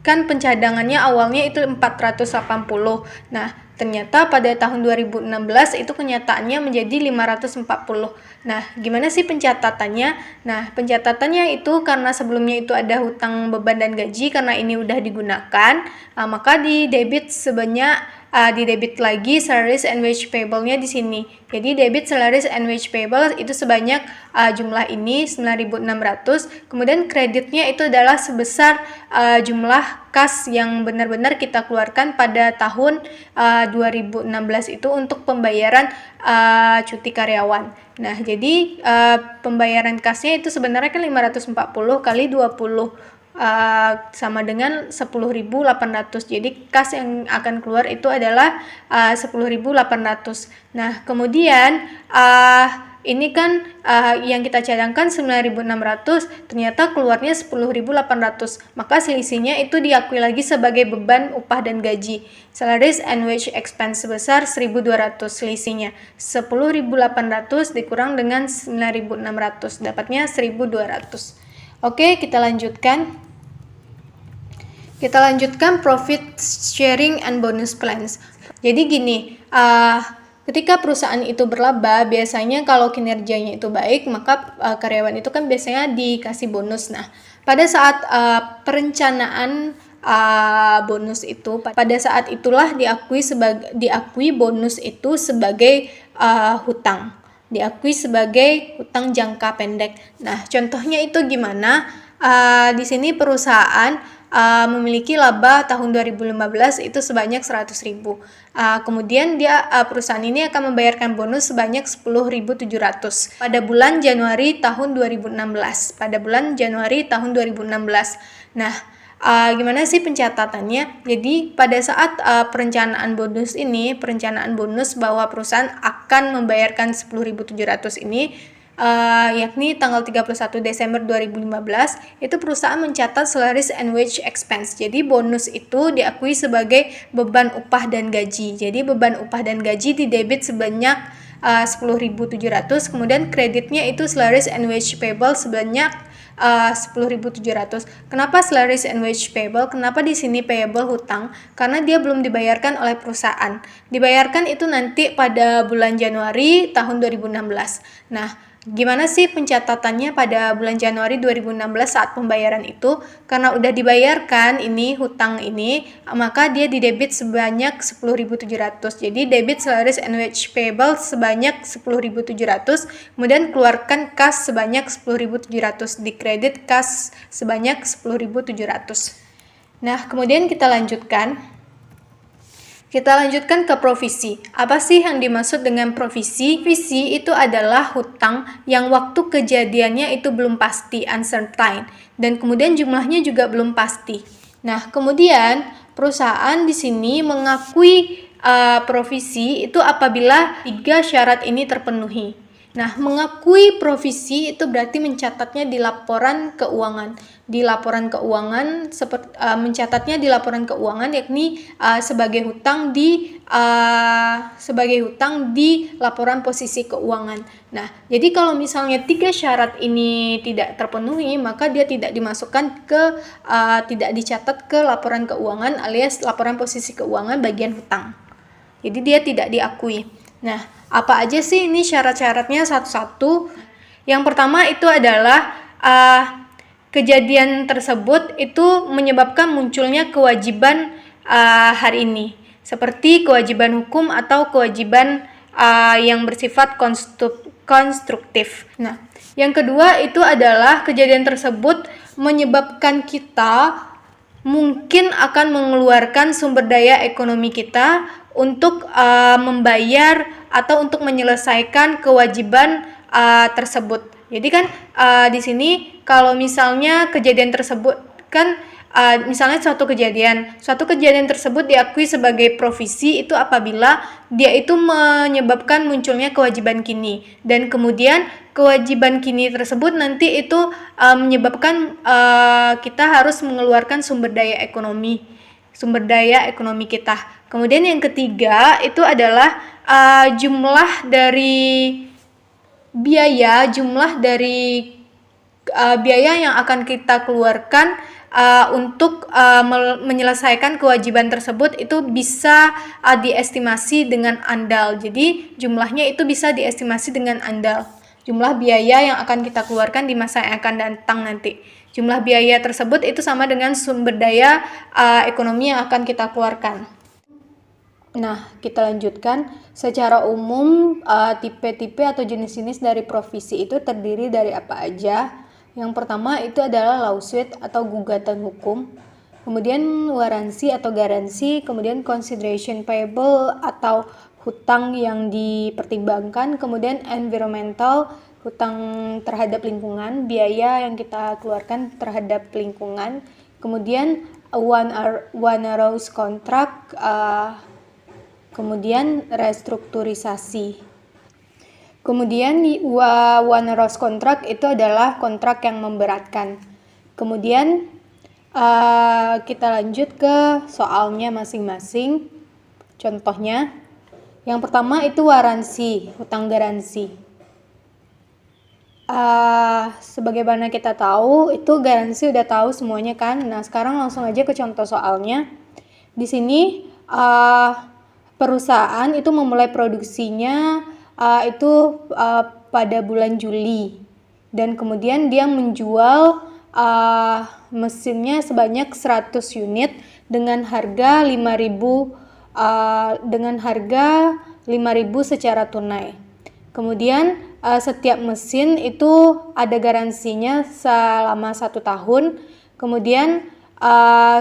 pencadangannya awalnya itu 480. Nah, ternyata pada tahun 2016 itu kenyataannya menjadi 540. Nah, gimana sih pencatatannya? Nah, pencatatannya itu karena sebelumnya itu ada hutang beban dan gaji, karena ini udah digunakan, maka didebit lagi salaries and wage payable-nya di sini. Jadi debit salaries and wage payable itu sebanyak jumlah ini 9.600. Kemudian kreditnya itu adalah sebesar jumlah kas yang benar-benar kita keluarkan pada tahun 2016 itu untuk pembayaran cuti karyawan. Nah, jadi pembayaran kasnya itu sebenarnya kan 540 kali 20 sama dengan 10.800. Jadi kas yang akan keluar itu adalah 10.800. Nah, kemudian ini kan yang kita cadangkan 9.600, ternyata keluarnya 10.800. Maka selisihnya itu diakui lagi sebagai beban upah dan gaji. Salaries and wage expense sebesar 1.200, selisihnya 10.800 dikurang dengan 9.600, dapatnya 1.200. Oke, kita lanjutkan. Kita lanjutkan profit sharing and bonus plans. Jadi gini, ketika perusahaan itu berlaba, biasanya kalau kinerjanya itu baik, maka karyawan itu kan biasanya dikasih bonus. Nah, pada saat perencanaan bonus itu, pada saat itulah diakui bonus itu sebagai hutang. Diakui sebagai hutang jangka pendek. Nah, contohnya itu gimana? Di sini perusahaan memiliki laba tahun 2015 itu sebanyak 100.000. Kemudian perusahaan ini akan membayarkan bonus sebanyak 10.700 pada bulan Januari tahun 2016. Nah, gimana sih pencatatannya? Jadi pada saat perencanaan bonus bahwa perusahaan akan membayarkan 10.700 ini, yakni tanggal 31 Desember 2015, itu perusahaan mencatat salaries and wage expense. Jadi bonus itu diakui sebagai beban upah dan gaji. Jadi beban upah dan gaji didebit sebanyak 10.700, kemudian kreditnya itu salaries and wage payable sebanyak 10.700. Kenapa salaries and wage payable? Kenapa di sini payable hutang? Karena dia belum dibayarkan oleh perusahaan. Dibayarkan itu nanti pada bulan Januari tahun 2016. Nah, gimana sih pencatatannya pada bulan Januari 2016 saat pembayaran itu? Karena udah dibayarkan ini hutang ini, maka dia didebit sebanyak 10.700. Jadi debit salaries and wage payable sebanyak 10.700, kemudian keluarkan kas sebanyak 10.700, dikredit kas sebanyak 10.700. Nah, kemudian kita lanjutkan ke provisi. Apa sih yang dimaksud dengan provisi? Provisi itu adalah hutang yang waktu kejadiannya itu belum pasti, uncertain, dan kemudian jumlahnya juga belum pasti. Nah, kemudian perusahaan di sini mengakui provisi itu apabila 3 syarat ini terpenuhi. Nah, mengakui provisi itu berarti mencatatnya di laporan keuangan. Mencatatnya di laporan keuangan yakni sebagai hutang di laporan posisi keuangan. Nah, jadi kalau misalnya 3 syarat ini tidak terpenuhi, maka dia tidak dicatat ke laporan keuangan alias laporan posisi keuangan bagian hutang. Jadi dia tidak diakui. Nah, apa aja sih ini syarat-syaratnya satu-satu? Yang pertama itu adalah kejadian tersebut itu menyebabkan munculnya kewajiban hari ini, seperti kewajiban hukum atau kewajiban yang bersifat konstruktif. Nah, yang kedua itu adalah kejadian tersebut menyebabkan kita mungkin akan mengeluarkan sumber daya ekonomi kita untuk membayar atau untuk menyelesaikan kewajiban tersebut. Jadi kan di sini kalau misalnya kejadian tersebut kan misalnya suatu kejadian tersebut diakui sebagai provisi itu apabila dia itu menyebabkan munculnya kewajiban kini, dan kemudian kewajiban kini tersebut nanti itu menyebabkan kita harus mengeluarkan sumber daya ekonomi kita. Kemudian yang ketiga itu adalah jumlah dari biaya yang akan kita keluarkan untuk menyelesaikan kewajiban tersebut itu bisa diestimasi dengan andal. Jadi jumlahnya itu bisa diestimasi dengan andal. Jumlah biaya yang akan kita keluarkan di masa yang akan datang nanti. Jumlah biaya tersebut itu sama dengan sumber daya ekonomi yang akan kita keluarkan. Nah, kita lanjutkan. Secara umum, tipe-tipe atau jenis-jenis dari provisi itu terdiri dari apa aja? Yang pertama itu adalah lawsuit atau gugatan hukum, kemudian waransi atau garansi, kemudian consideration payable atau hutang yang dipertimbangkan, kemudian environmental, hutang terhadap lingkungan, biaya yang kita keluarkan terhadap lingkungan, kemudian one arose contract, kemudian restrukturisasi. Kemudian one arose contract itu adalah kontrak yang memberatkan. Kemudian kita lanjut ke soalnya masing-masing. Contohnya, yang pertama itu waransi, hutang garansi. Sebagaimana kita tahu, itu garansi udah tahu semuanya kan. Nah, sekarang langsung aja ke contoh soalnya. Di sini perusahaan itu memulai produksinya pada bulan Juli, dan kemudian dia menjual mesinnya sebanyak 100 unit dengan harga 5.000 secara tunai. Kemudian setiap mesin itu ada garansinya selama 1 tahun. Kemudian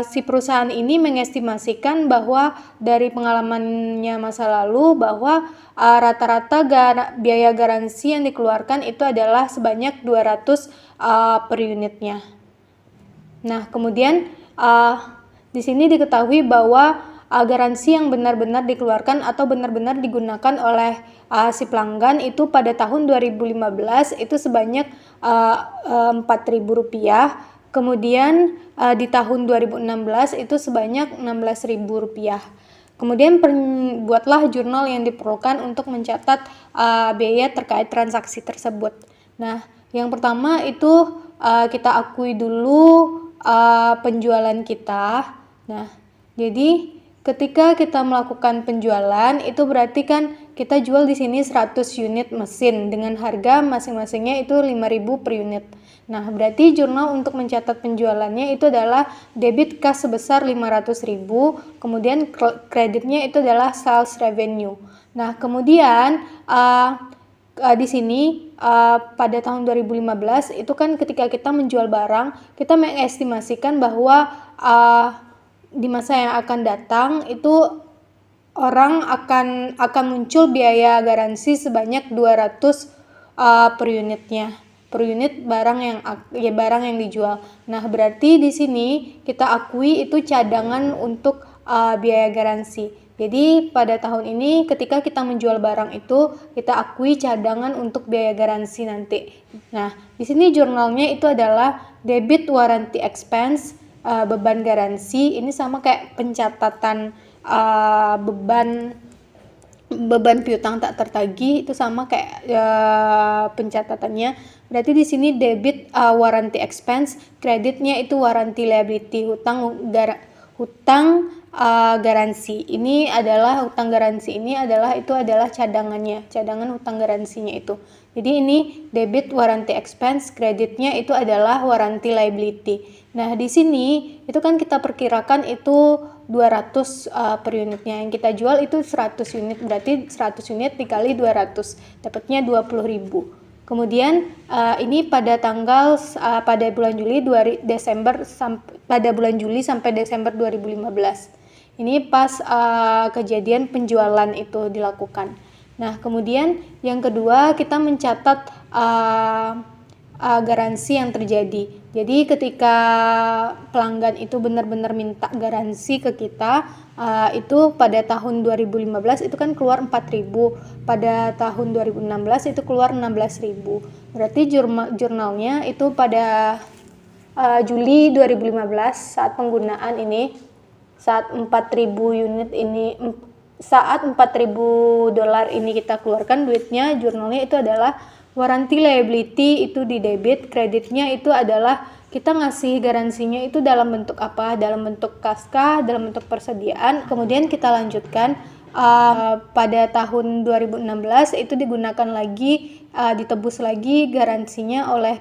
si perusahaan ini mengestimasikan bahwa dari pengalamannya masa lalu bahwa rata-rata biaya garansi yang dikeluarkan itu adalah sebanyak 200 per unitnya. Nah, kemudian di sini diketahui bahwa garansi yang benar-benar dikeluarkan atau benar-benar digunakan oleh si pelanggan itu pada tahun 2015 itu sebanyak Rp4.000. Kemudian di tahun 2016 itu sebanyak Rp16.000. Kemudian buatlah jurnal yang diperlukan untuk mencatat biaya terkait transaksi tersebut. Nah, yang pertama itu kita akui dulu penjualan kita. Nah, jadi ketika kita melakukan penjualan itu berarti kan kita jual di sini 100 unit mesin dengan harga masing-masingnya itu 5.000 per unit. Nah, berarti jurnal untuk mencatat penjualannya itu adalah debit kas sebesar 500.000, kemudian kreditnya itu adalah sales revenue. Nah, kemudian di sini pada tahun 2015 itu kan ketika kita menjual barang, kita mengestimasikan bahwa di masa yang akan datang itu orang akan muncul biaya garansi sebanyak 200 per unitnya, per unit barang yang dijual. Nah, berarti di sini kita akui itu cadangan untuk biaya garansi. Jadi pada tahun ini ketika kita menjual barang itu kita akui cadangan untuk biaya garansi nanti. Nah, di sini jurnalnya itu adalah debit warranty expense, beban garansi. Ini sama kayak pencatatan beban piutang tak tertagih, itu sama kayak pencatatannya. Berarti di sini debit warranty expense, kreditnya itu warranty liability, hutang garansi. Ini adalah hutang garansi itu adalah cadangan hutang garansinya itu. Jadi ini debit warranty expense, kreditnya itu adalah warranty liability. Nah, di sini itu kan kita perkirakan itu 200 per unitnya. Yang kita jual itu 100 unit, berarti 100 unit dikali 200, dapatnya 20.000. Kemudian ini pada pada bulan Juli sampai Desember 2015. Ini pas kejadian penjualan itu dilakukan. Nah, kemudian yang kedua kita mencatat garansi yang terjadi. Jadi ketika pelanggan itu benar-benar minta garansi ke kita, itu pada tahun 2015 itu kan keluar 4.000, pada tahun 2016 itu keluar 16.000. Berarti jurnalnya itu pada Juli 2015 saat penggunaan ini, saat 4.000 unit ini, saat 4.000 dolar ini kita keluarkan duitnya, jurnalnya itu adalah warranty liability itu di debit, kreditnya itu adalah kita ngasih garansinya itu dalam bentuk apa? Dalam bentuk kaskah, dalam bentuk persediaan. Kemudian kita lanjutkan pada tahun 2016 itu digunakan lagi, ditebus lagi garansinya oleh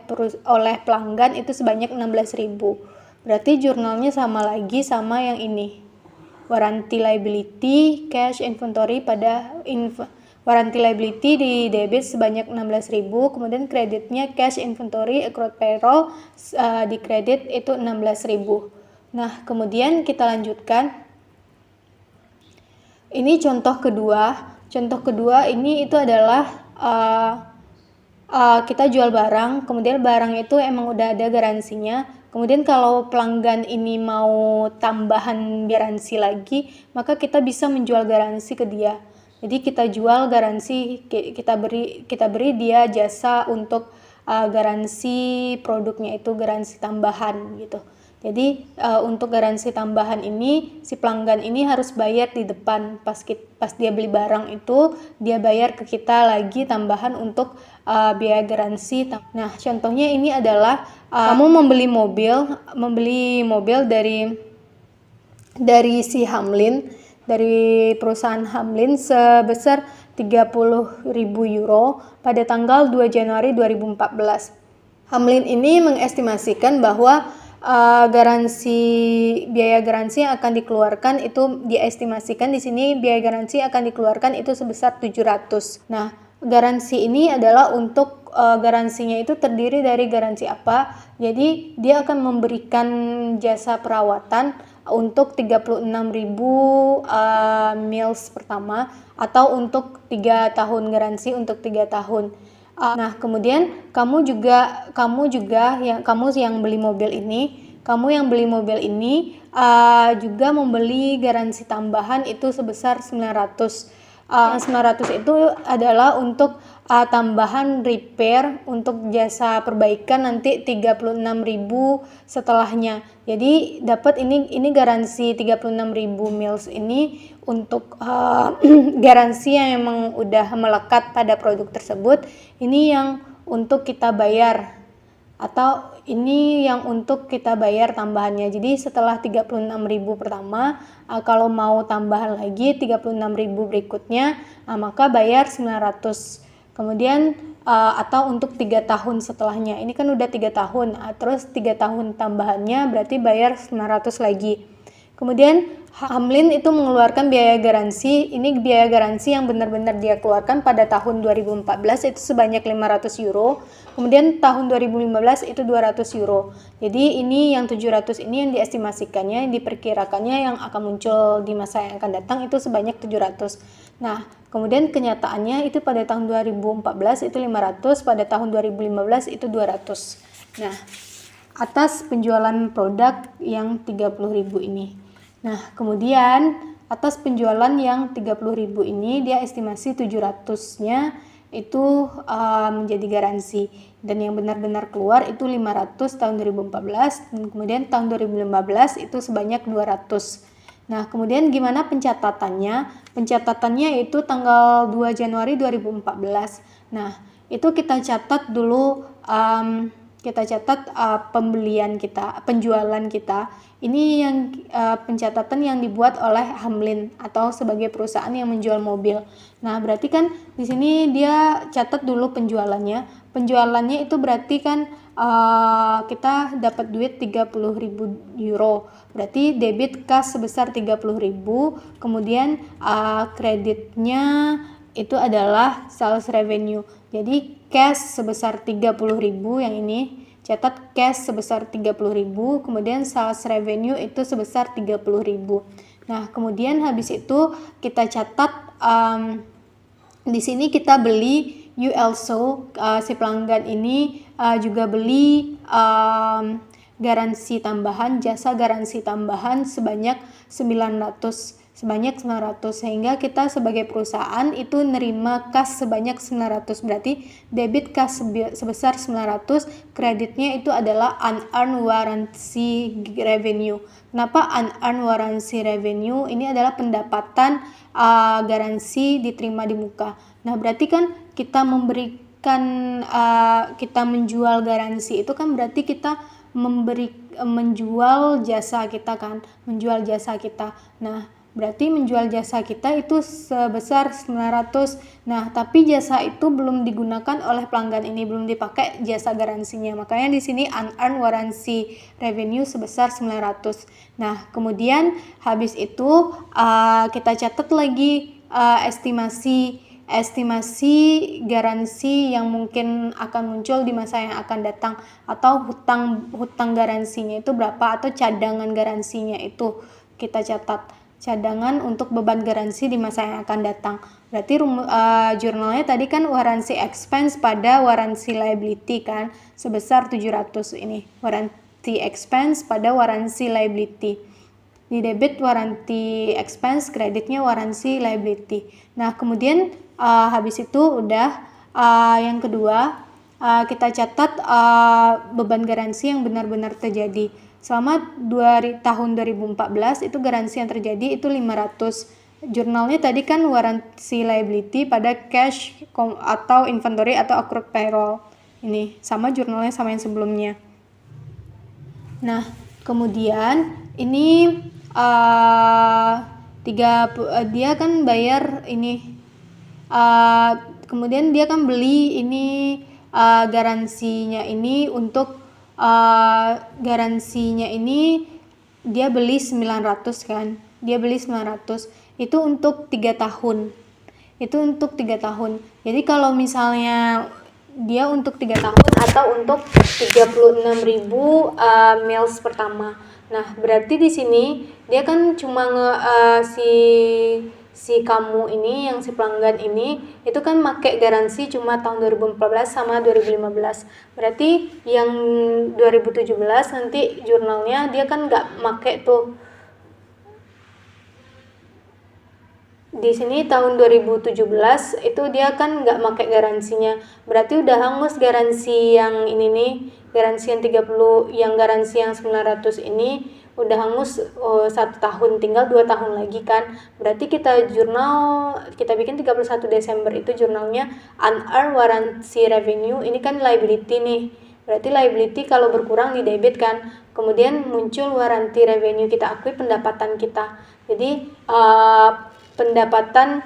pelanggan itu sebanyak 16.000. Berarti jurnalnya sama lagi sama yang ini. Warranty liability, cash inventory warranty liability di debit sebanyak 16.000, kemudian kreditnya cash inventory, accrued payroll di kredit itu 16.000. Nah, kemudian kita lanjutkan. Ini contoh kedua. Contoh kedua ini itu adalah kita jual barang, kemudian barang itu emang udah ada garansinya. Kemudian kalau pelanggan ini mau tambahan garansi lagi, maka kita bisa menjual garansi ke dia. Jadi kita jual garansi, kita beri dia jasa untuk garansi produknya itu garansi tambahan gitu. Jadi untuk garansi tambahan ini si pelanggan ini harus bayar di depan pas dia beli barang itu, dia bayar ke kita lagi tambahan untuk biaya garansi. Nah, contohnya ini adalah kamu membeli mobil dari si Hamlin, dari perusahaan Hamlin sebesar 30.000 euro pada tanggal 2 Januari 2014. Hamlin ini mengestimasikan bahwa biaya garansi yang akan dikeluarkan itu diestimasikan di sini biaya garansi akan dikeluarkan itu sebesar 700. Nah, garansi ini adalah untuk garansinya itu terdiri dari garansi apa? Jadi dia akan memberikan jasa perawatan untuk 36.000 meals pertama atau untuk 3 tahun garansi untuk 3 tahun. Nah, kemudian kamu yang beli mobil ini juga membeli garansi tambahan itu sebesar 900. 900 itu adalah untuk tambahan repair untuk jasa perbaikan nanti 36.000 setelahnya. Jadi dapat ini garansi 36.000 meals ini untuk garansi yang emang udah melekat pada produk tersebut. Ini yang untuk kita bayar atau ini yang untuk kita bayar tambahannya. Jadi setelah 36.000 pertama, kalau mau tambahan lagi 36.000 berikutnya, maka bayar 900. Kemudian atau untuk 3 tahun setelahnya, ini kan udah 3 tahun, terus 3 tahun tambahannya berarti bayar 900 lagi. Kemudian Hamlin itu mengeluarkan biaya garansi. Ini biaya garansi yang benar-benar dia keluarkan pada tahun 2014 itu sebanyak 500 euro. Kemudian tahun 2015 itu 200 euro. Jadi ini yang 700 ini yang diestimasikannya, yang diperkirakannya yang akan muncul di masa yang akan datang itu sebanyak 700. Nah, kemudian kenyataannya itu pada tahun 2014 itu 500, pada tahun 2015 itu 200. Nah, atas penjualan produk yang 30.000 ini. Nah, kemudian atas penjualan yang 30.000 ini dia estimasi 700-nya itu menjadi garansi, dan yang benar-benar keluar itu 500 tahun 2014, dan kemudian tahun 2015 itu sebanyak 200. Nah, kemudian gimana pencatatannya? Pencatatannya itu tanggal 2 Januari 2014. Nah, itu kita catat dulu, pembelian kita, penjualan kita. Ini yang pencatatan yang dibuat oleh Hamlin atau sebagai perusahaan yang menjual mobil. Nah, berarti kan di sini dia catat dulu penjualannya. Penjualannya itu berarti kan kita dapat duit 30.000 euro. Berarti debit kas sebesar 30.000, kemudian kreditnya itu adalah sales revenue. Jadi cash sebesar 30.000 yang ini, catat cash sebesar 30.000, kemudian sales revenue itu sebesar 30.000. Nah, kemudian habis itu kita catat di sini kita beli you also, si pelanggan ini juga beli garansi tambahan, jasa garansi tambahan sebanyak 900, sehingga kita sebagai perusahaan itu nerima kas sebanyak 900. Berarti debit kas sebesar 900, kreditnya itu adalah unearned warranty revenue. Kenapa unearned warranty revenue? Ini adalah pendapatan garansi diterima di muka. Nah, berarti kan kita memberikan kita menjual garansi itu kan berarti kita menjual jasa kita kan, menjual jasa kita. Nah, berarti menjual jasa kita itu sebesar 900. Nah, tapi jasa itu belum digunakan oleh pelanggan ini, belum dipakai jasa garansinya. Makanya di sini unearned warranty revenue sebesar 900. Nah, kemudian habis itu kita catat lagi estimasi garansi yang mungkin akan muncul di masa yang akan datang, atau hutang garansinya itu berapa, atau cadangan garansinya itu kita catat. Cadangan untuk beban garansi di masa yang akan datang. Berarti jurnalnya tadi kan warranty expense pada warranty liability kan sebesar 700 ini. Warranty expense pada warranty liability. Di debit warranty expense, kreditnya warranty liability. Nah, kemudian habis itu udah yang kedua kita catat beban garansi yang benar-benar terjadi. Selama tahun 2014 itu garansi yang terjadi itu 500. Jurnalnya tadi kan warranty liability pada cash atau inventory atau accrued payroll. Ini sama jurnalnya sama yang sebelumnya. Nah, kemudian ini dia kan bayar ini, kemudian dia kan beli ini garansinya ini untuk garansinya ini dia beli 900 kan, dia beli 900 itu untuk 3 tahun, jadi kalau misalnya dia untuk 3 tahun atau untuk 36.000 miles pertama. Nah, berarti di sini dia kan cuma si kamu ini, yang si pelanggan ini itu kan pakai garansi cuma tahun 2014 sama 2015. Berarti yang 2017 nanti jurnalnya dia kan nggak pakai tuh. Di sini tahun 2017 itu dia kan nggak pakai garansinya. Berarti udah hangus garansi yang ini nih, garansi yang 30, yang garansi yang 900 ini udah hangus 1 tahun, tinggal 2 tahun lagi kan. Berarti kita bikin 31 Desember itu jurnalnya unearned warranty revenue, ini kan liability nih. berarti liability kalau berkurang di debit kan. Kemudian muncul warranty revenue, kita akui pendapatan kita. Jadi pendapatan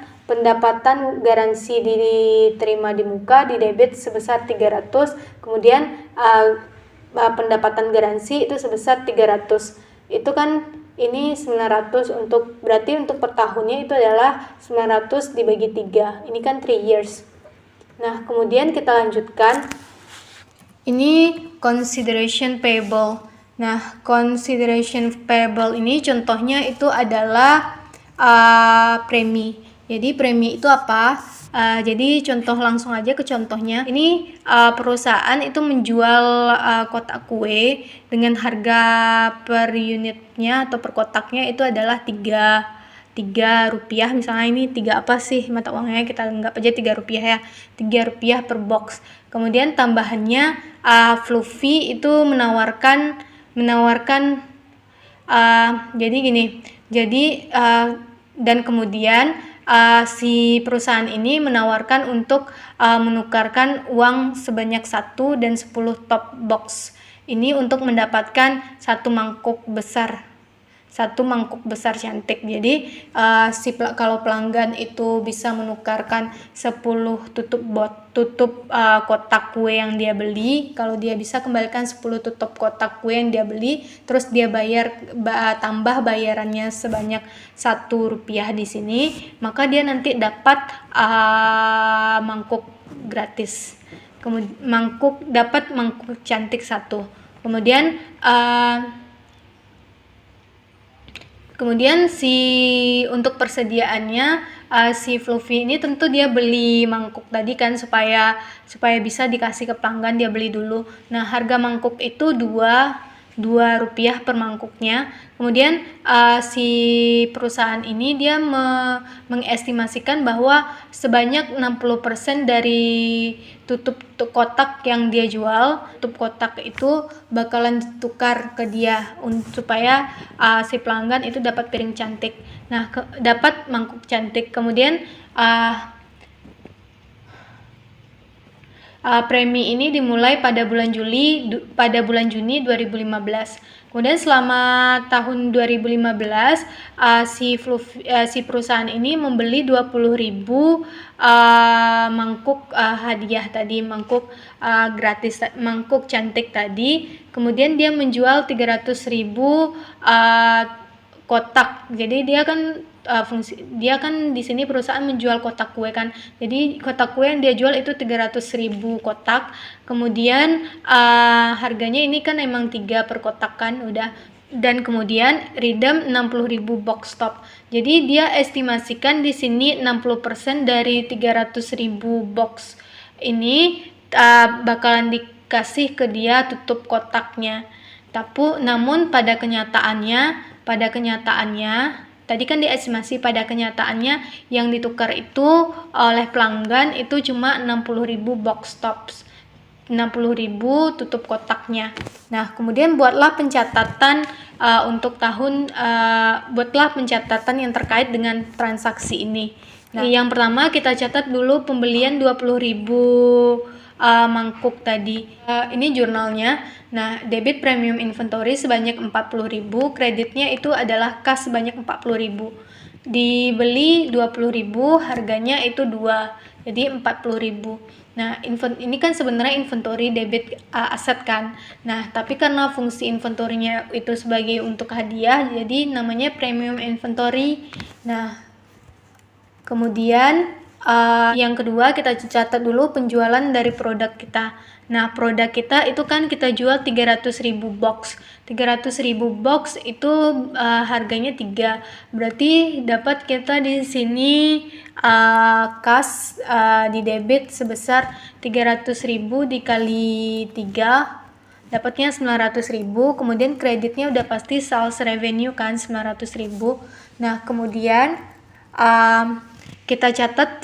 garansi diterima di muka di debit sebesar 300, kemudian pendapatan garansi itu sebesar 300. Itu kan ini 900 berarti untuk per tahunnya itu adalah 900 dibagi 3. Ini kan 3 years. Nah, kemudian kita lanjutkan. Ini consideration payable. Nah, consideration payable ini contohnya itu adalah premi. Jadi premi itu apa? Jadi contoh langsung aja ke contohnya. Ini perusahaan itu menjual kotak kue dengan harga per unitnya atau per kotaknya itu adalah 3 rupiah. Misalnya ini 3 apa sih mata uangnya, kita anggap aja 3 rupiah ya, 3 rupiah per box. Kemudian tambahannya Fluffy itu menawarkan jadi gini, dan kemudian si perusahaan ini menawarkan untuk menukarkan uang sebanyak 1 dan 10 top box ini untuk mendapatkan satu mangkuk besar cantik. Jadi kalau pelanggan itu bisa menukarkan 10 tutup kotak kue yang dia beli, kalau dia bisa kembalikan 10 tutup kotak kue yang dia beli, terus dia bayar tambah bayarannya sebanyak 1 rupiah di sini, maka dia nanti dapat mangkuk gratis. Dapat mangkuk cantik 1. Kemudian untuk persediaannya si Fluffy ini tentu dia beli mangkuk tadi kan supaya bisa dikasih ke pelanggan, dia beli dulu. Nah, harga mangkuk itu 2 rupiah per mangkuknya. Kemudian si perusahaan ini dia mengestimasikan bahwa sebanyak 60% dari tutup kotak yang dia jual, tutup kotak itu bakalan ditukar ke dia supaya si pelanggan itu dapat piring cantik. Nah, dapat mangkuk cantik. Kemudian premi ini dimulai pada bulan Juni 2015. Kemudian selama tahun 2015 si perusahaan ini membeli 20.000 mangkuk hadiah tadi, mangkuk gratis, mangkuk cantik tadi. Kemudian dia menjual 300.000 kotak. Jadi dia kan di sini perusahaan menjual kotak kue kan. Jadi kotak kue yang dia jual itu 300.000 kotak. Kemudian harganya ini kan emang 3 per kotak kan udah. Dan kemudian redeem 60.000 box top. Jadi dia estimasikan di sini 60% dari 300.000 box ini bakalan dikasih ke dia tutup kotaknya. Namun pada kenyataannya tadi kan diestimasi, pada kenyataannya yang ditukar itu oleh pelanggan itu cuma 60.000 box tops, 60.000 tutup kotaknya. Nah, kemudian buatlah pencatatan yang terkait dengan transaksi ini. Nah, yang pertama kita catat dulu pembelian 20.000 mangkuk tadi. Ini jurnalnya. Nah, debit premium inventory sebanyak 40.000, kreditnya itu adalah kas sebanyak 40.000. Dibeli 20.000, harganya itu 2, jadi 40.000. Nah, ini kan sebenarnya inventory debit aset kan. Nah, tapi karena fungsi inventorinya itu sebagai untuk hadiah, jadi namanya premium inventory. Nah, kemudian yang kedua kita catat dulu penjualan dari produk kita. Nah, produk kita itu kan kita jual 300.000 box. 300.000 box itu harganya 3. Berarti dapat kita di sini kas di debit sebesar 300.000 dikali 3. Dapatnya 900.000, kemudian kreditnya udah pasti sales revenue kan 900.000. Nah, kemudian kita catat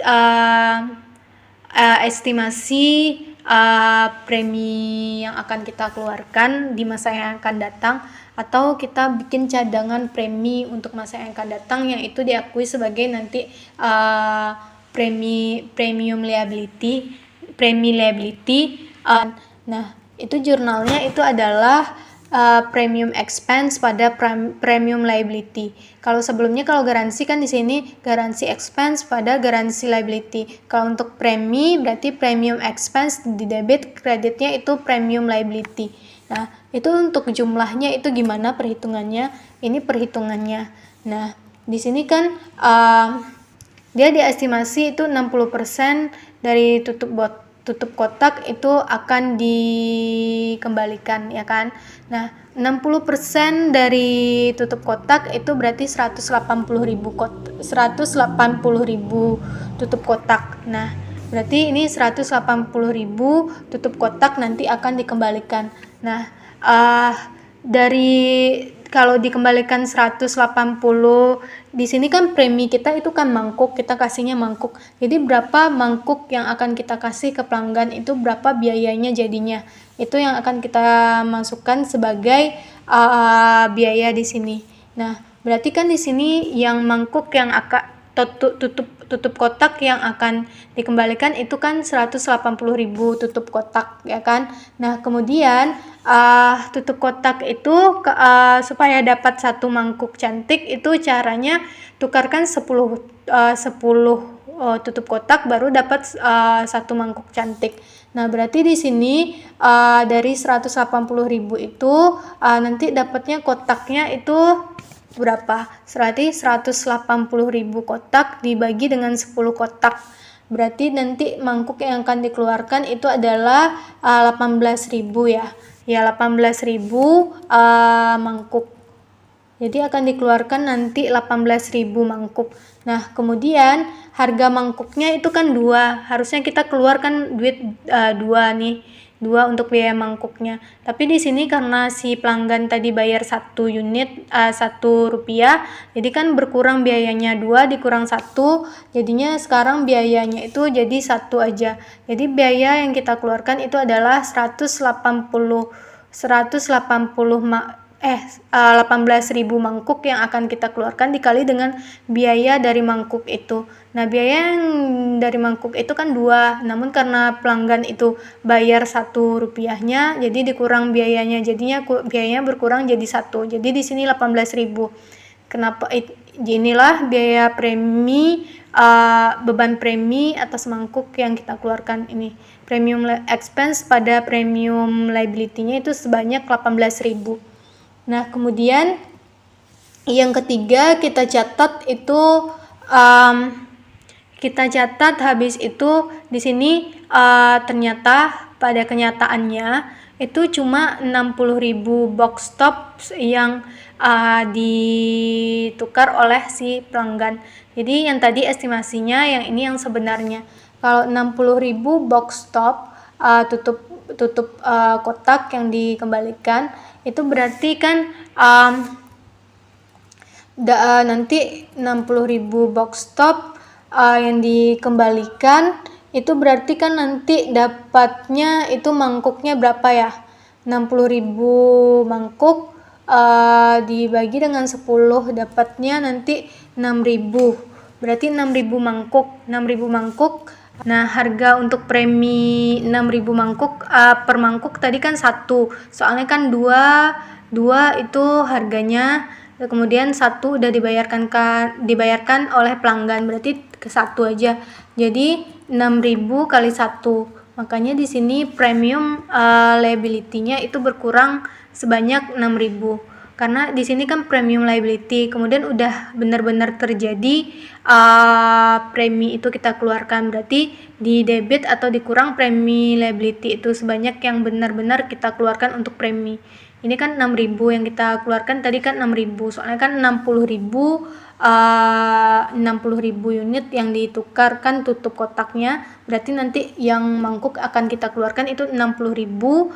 estimasi premi yang akan kita keluarkan di masa yang akan datang, atau kita bikin cadangan premi untuk masa yang akan datang yang itu diakui sebagai nanti premi liability. Nah, itu jurnalnya itu adalah premium expense pada premium liability. Kalau sebelumnya kalau garansi kan di sini garansi expense pada garansi liability. Kalau untuk premi berarti premium expense di debit, kreditnya itu premium liability. Nah, itu untuk jumlahnya itu gimana perhitungannya? Ini perhitungannya. Nah, di sini kan dia diestimasi itu 60% dari tutup kotak itu akan dikembalikan, ya kan. Nah, 60% dari tutup kotak itu berarti 180.000 tutup kotak. Nah, berarti ini 180.000 tutup kotak nanti akan dikembalikan. Nah, kalau dikembalikan 180, di sini kan premi kita itu kan mangkuk, kita kasihnya mangkuk. Jadi berapa mangkuk yang akan kita kasih ke pelanggan itu berapa biayanya jadinya. Itu yang akan kita masukkan sebagai biaya di sini. Nah, berarti kan di sini yang mangkuk yang akan tutup kotak yang akan dikembalikan itu kan 180.000 tutup kotak, ya kan. Nah, kemudian tutup kotak itu supaya dapat satu mangkuk cantik itu caranya tukarkan 10 tutup kotak baru dapat satu mangkuk cantik. Nah, berarti di sini dari 180.000 itu nanti dapatnya kotaknya itu berapa? Berarti 180.000 kotak dibagi dengan 10 kotak. Berarti nanti mangkuk yang akan dikeluarkan itu adalah 18.000 ya. Ya, 18.000 mangkuk. Jadi akan dikeluarkan nanti 18.000 mangkuk. Nah, kemudian harga mangkuknya itu kan 2. Harusnya kita keluarkan duit 2 nih. 2 untuk biaya mangkuknya. Tapi di sini karena si pelanggan tadi bayar 1 unit 1 rupiah, jadi kan berkurang biayanya 2 dikurang 1, jadinya sekarang biayanya itu jadi 1 aja. Jadi biaya yang kita keluarkan itu adalah 18.000 mangkuk yang akan kita keluarkan dikali dengan biaya dari mangkuk itu. Nah, biaya yang dari mangkuk itu kan 2, namun karena pelanggan itu bayar 1 rupiahnya, jadi dikurang biayanya, jadinya biayanya berkurang jadi 1. Jadi di sini 18.000. Kenapa? Inilah biaya premi, beban premi atas mangkuk yang kita keluarkan ini. Premium expense pada premium liability-nya itu sebanyak 18.000. Nah, kemudian yang ketiga kita catat itu habis itu di sini ternyata pada kenyataannya itu cuma 60.000 box top yang ditukar oleh si pelanggan. Jadi yang tadi estimasinya, yang ini yang sebenarnya. Kalau 60.000 box top tutup kotak yang dikembalikan itu berarti kan nanti 60.000 box top yang dikembalikan itu berarti kan nanti dapatnya itu mangkuknya berapa ya? 60.000 mangkuk dibagi dengan 10 dapatnya nanti 6.000. Berarti 6.000 mangkuk. Nah, harga untuk premi 6.000 mangkuk per mangkuk tadi kan 1. Soalnya kan 2 itu harganya, kemudian 1 udah dibayarkan oleh pelanggan, berarti ke 1 aja. Jadi 6.000 kali 1. Makanya di sini premium liability-nya itu berkurang sebanyak 6.000. Karena di sini kan premium liability, kemudian udah benar-benar terjadi premi itu kita keluarkan, berarti di debit atau dikurang premi liability itu sebanyak yang benar-benar kita keluarkan untuk premi. Ini kan 6.000 yang kita keluarkan tadi kan 6.000, soalnya kan 60.000 unit yang ditukarkan tutup kotaknya, berarti nanti yang mangkuk akan kita keluarkan itu 60.000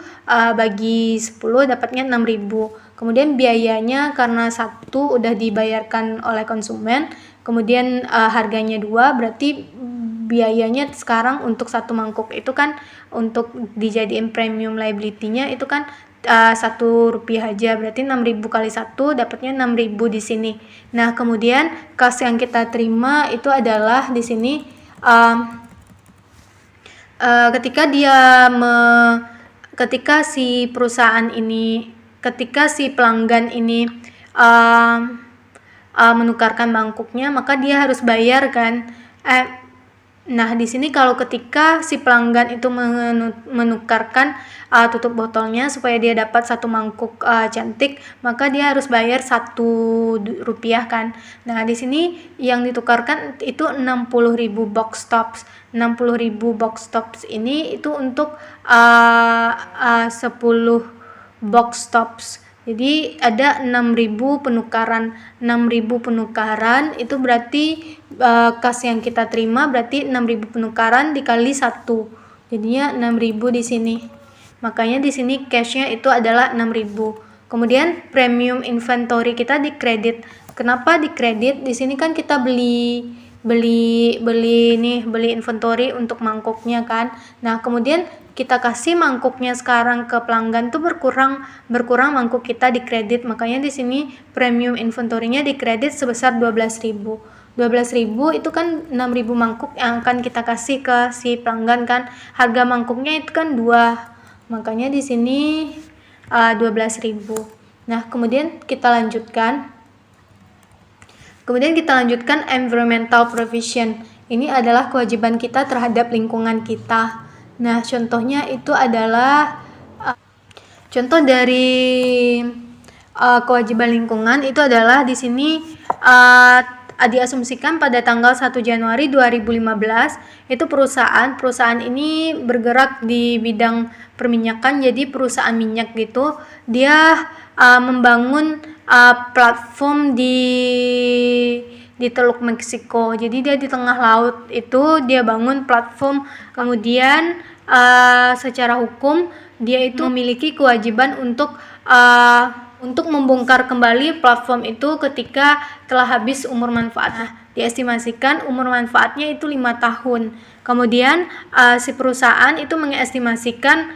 bagi 10 dapatnya 6.000. Kemudian biayanya karena 1 udah dibayarkan oleh konsumen, kemudian harganya 2, berarti biayanya sekarang untuk 1 mangkuk itu kan untuk dijadiin premium liability-nya itu kan 1 rupiah aja, berarti 6.000 kali 1 dapatnya 6.000 di sini. Nah, kemudian kas yang kita terima itu adalah di sini ketika dia ketika si pelanggan ini menukarkan mangkuknya, maka dia harus bayar kan. Nah, di sini kalau ketika si pelanggan itu menukarkan tutup botolnya supaya dia dapat satu mangkuk cantik, maka dia harus bayar Rp1 kan. Nah, di sini yang ditukarkan itu 60.000 box tops. 60.000 box tops ini itu untuk 10 box tops. Jadi ada 6.000 penukaran. 6.000 penukaran itu berarti kas yang kita terima berarti 6.000 penukaran dikali 1. Jadinya 6.000 di sini. Makanya di sini cashnya itu adalah 6.000. Kemudian premium inventory kita dikredit. Kenapa dikredit? Di sini kan kita beli inventory untuk mangkuknya kan. Nah, kemudian kita kasih mangkuknya sekarang ke pelanggan tuh berkurang mangkuk kita dikredit. Makanya di sini premium inventory-nya dikredit sebesar 12.000. 12.000 itu kan 6.000 mangkuk yang akan kita kasih ke si pelanggan kan. Harga mangkuknya itu kan 2. Makanya di sini 12.000. Nah, kemudian kita lanjutkan environmental provision. Ini adalah kewajiban kita terhadap lingkungan kita. Nah, contohnya itu adalah contoh dari kewajiban lingkungan itu adalah di sini diasumsikan pada tanggal 1 Januari 2015 itu perusahaan ini bergerak di bidang perminyakan, jadi perusahaan minyak gitu. Dia membangun platform di Teluk Meksiko. Jadi dia di tengah laut itu dia bangun platform. Kemudian secara hukum dia itu memiliki kewajiban untuk membongkar kembali platform itu ketika telah habis umur manfaat. Nah, diestimasikan umur manfaatnya itu 5 tahun. Kemudian si perusahaan itu mengestimasikan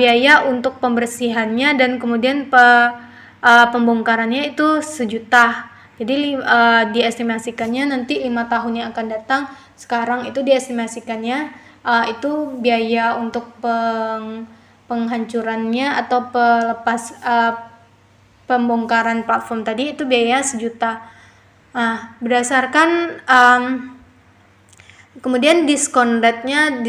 biaya untuk pembersihannya dan kemudian pembongkarannya itu 1 juta. Jadi diestimasikannya nanti 5 tahun yang akan datang. Sekarang itu diestimasikannya itu biaya untuk penghancurannya atau pembongkaran platform tadi itu biaya 1 juta. Nah, berdasarkan kemudian diskon rate-nya,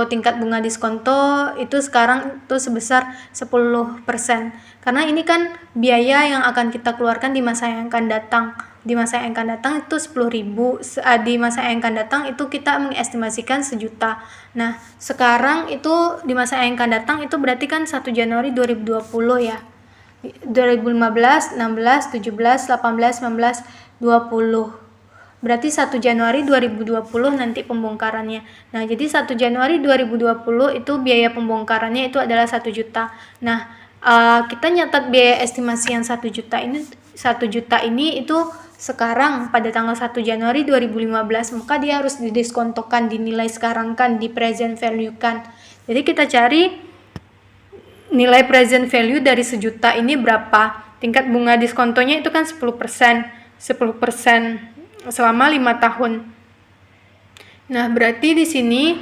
tingkat bunga diskonto itu sekarang itu sebesar 10%. Karena ini kan biaya yang akan kita keluarkan di masa yang akan datang. Di masa yang akan datang itu 10.000. Di masa yang akan datang itu kita mengestimasikan 1 juta. Nah, sekarang itu di masa yang akan datang itu berarti kan 1 Januari 2020 ya. 2015, 16, 17, 18, 19, 20. Berarti 1 Januari 2020 nanti pembongkarannya. Nah, jadi 1 Januari 2020 itu biaya pembongkarannya itu adalah 1 juta. Nah, kita nyatat biaya estimasi yang 1 juta ini itu sekarang pada tanggal 1 Januari 2015, maka dia harus didiskontokan, dinilai sekarang kan, di present value kan. Jadi kita cari nilai present value dari 1 juta ini berapa. Tingkat bunga diskontonya itu kan 10% selama 5 tahun. Nah, berarti di sini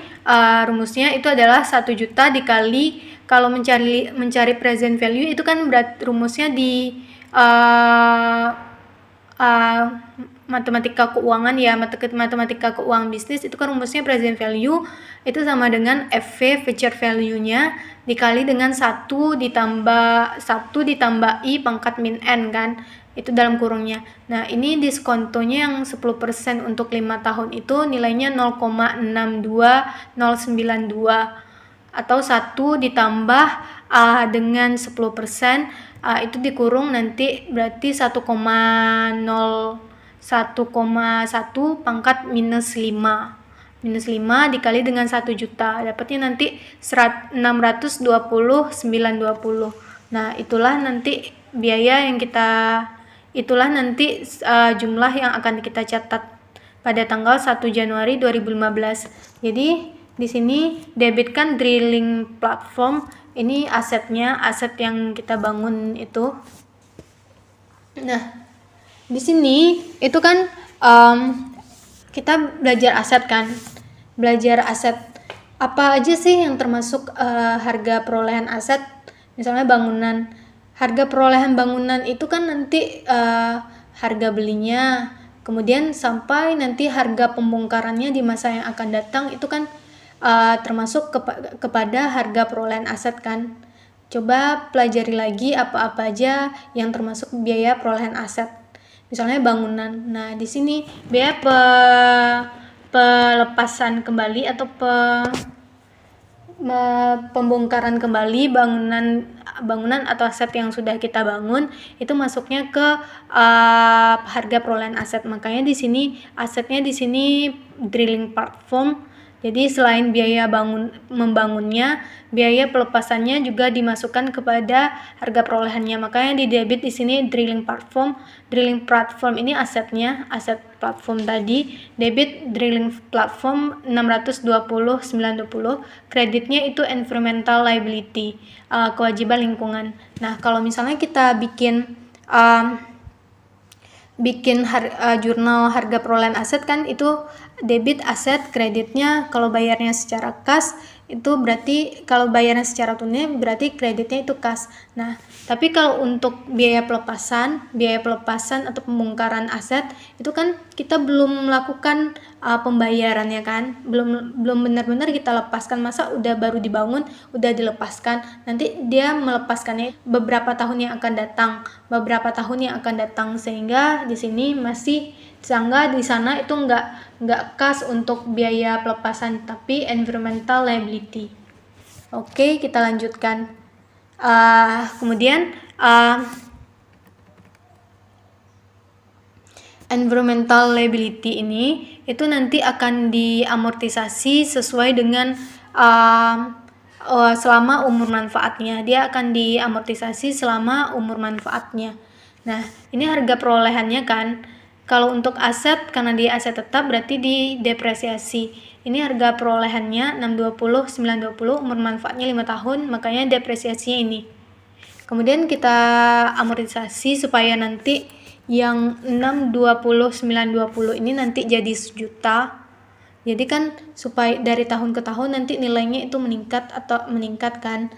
rumusnya itu adalah 1 juta dikali, kalau mencari present value itu kan rumusnya di matematika keuangan ya, matematika keuangan bisnis itu kan rumusnya present value itu sama dengan FV future value-nya dikali dengan 1 ditambah I pangkat min N kan, itu dalam kurungnya. Nah, ini diskontonya yang 10% untuk 5 tahun itu nilainya 0,62092 atau 1 ditambah dengan 10% itu dikurung nanti berarti 1,1 pangkat minus 5 dikali dengan 1 juta, dapatnya nanti 620.920. Nah, itulah nanti jumlah yang akan kita catat pada tanggal 1 Januari 2015. Jadi di sini debitkan drilling platform, ini aset yang kita bangun itu. Nah, di sini itu kan kita belajar aset kan, Apa aja sih yang termasuk harga perolehan aset? Misalnya bangunan. Harga perolehan bangunan itu kan nanti harga belinya, kemudian sampai nanti harga pembongkarannya di masa yang akan datang itu kan termasuk kepada harga perolehan aset kan. Coba pelajari lagi apa-apa aja yang termasuk biaya perolehan aset. Misalnya bangunan. Nah, di sini biaya pelepasan kembali atau pembongkaran kembali bangunan atau aset yang sudah kita bangun itu masuknya ke harga perolehan aset. Makanya di sini asetnya di sini drilling platform. Jadi selain biaya membangunnya, biaya pelepasannya juga dimasukkan kepada harga perolehannya. Makanya di debit di sini drilling platform. Drilling platform ini asetnya, aset platform tadi. Debit drilling platform 620.920. Kreditnya itu environmental liability, kewajiban lingkungan. Nah, kalau misalnya kita bikin jurnal harga perolehan aset kan itu debit aset, kreditnya kalau bayarnya secara kas itu berarti kalau bayarnya secara tunai berarti kreditnya itu kas. Nah, tapi kalau untuk biaya pelepasan atau pembongkaran aset itu kan kita belum melakukan pembayarannya kan, belum benar-benar kita lepaskan, masa udah baru dibangun udah dilepaskan. Nanti dia melepaskannya beberapa tahun yang akan datang, sehingga di sini masih sehingga di sana itu nggak kas untuk biaya pelepasan tapi environmental liability. Oke, kita lanjutkan. Kemudian environmental liability ini itu nanti akan diamortisasi sesuai dengan selama umur manfaatnya. Dia akan diamortisasi selama umur manfaatnya. Nah, ini harga perolehannya kan. Kalau untuk aset, karena dia aset tetap berarti didepresiasi. Ini harga perolehannya 620.920, umur manfaatnya 5 tahun, makanya depresiasinya ini. Kemudian kita amortisasi supaya nanti yang 620.920 ini nanti jadi 1.000.000. Jadi kan supaya dari tahun ke tahun nanti nilainya itu meningkat kan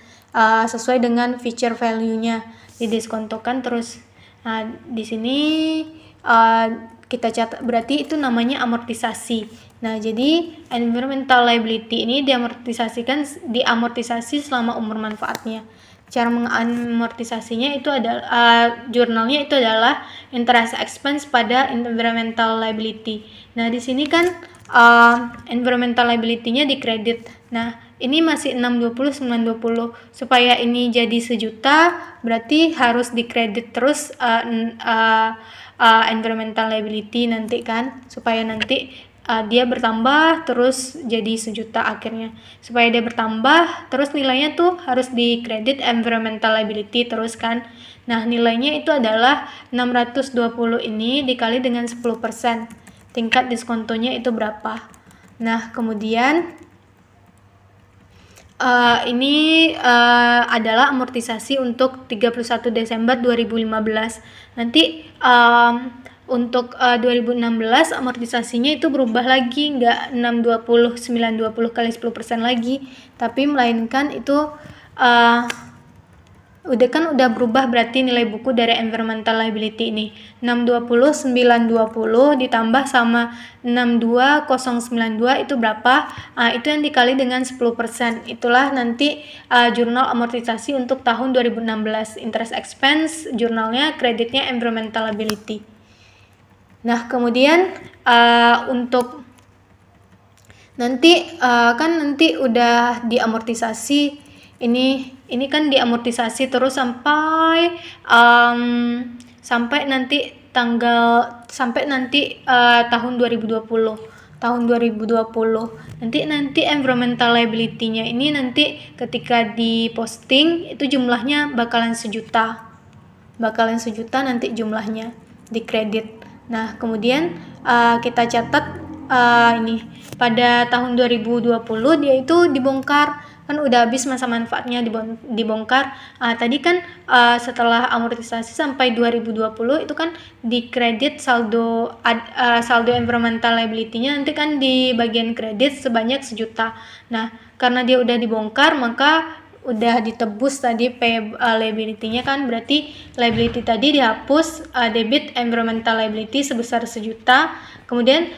sesuai dengan future value-nya, didiskontokan terus. Nah, di sini kita catat berarti itu namanya amortisasi. Nah, jadi environmental liability ini diamortisasi selama umur manfaatnya. Cara mengamortisasinya itu adalah jurnalnya itu adalah interest expense pada environmental liability. Nah, di sini kan environmental liability-nya dikredit. Nah, ini masih 620.920. Supaya ini jadi 1.000.000 berarti harus dikredit terus environmental liability nanti kan, supaya nanti dia bertambah terus jadi 1.000.000 akhirnya. Supaya dia bertambah terus nilainya tuh harus dikredit environmental liability terus kan. Nah, nilainya itu adalah 620 ini dikali dengan 10%. Tingkat diskontonya itu berapa? Nah, kemudian ini adalah amortisasi untuk 31 Desember 2015. Nanti untuk 2016 amortisasinya itu berubah lagi, nggak 620.920 kali 10% lagi, tapi melainkan itu udah berubah berarti nilai buku dari environmental liability ini. 620.920 ditambah sama 62092 itu berapa? Itu yang dikali dengan 10%. Itulah nanti jurnal amortisasi untuk tahun 2016. Interest expense jurnalnya, kreditnya environmental liability. Nah, kemudian untuk nanti kan nanti udah diamortisasi, ini kan diamortisasi terus sampai nanti tahun 2020. Nanti environmental liability-nya ini nanti ketika diposting itu jumlahnya bakalan 1.000.000. Nanti jumlahnya dikredit. Nah, kemudian kita catat ini pada tahun 2020 dia itu dibongkar kan udah habis masa manfaatnya dibongkar. Tadi kan setelah amortisasi sampai 2020 itu kan di kredit saldo environmental liability-nya nanti kan di bagian kredit sebanyak 1 juta. Nah, karena dia udah dibongkar maka udah ditebus tadi liability-nya kan, berarti liability tadi dihapus, debit environmental liability sebesar 1 juta. Kemudian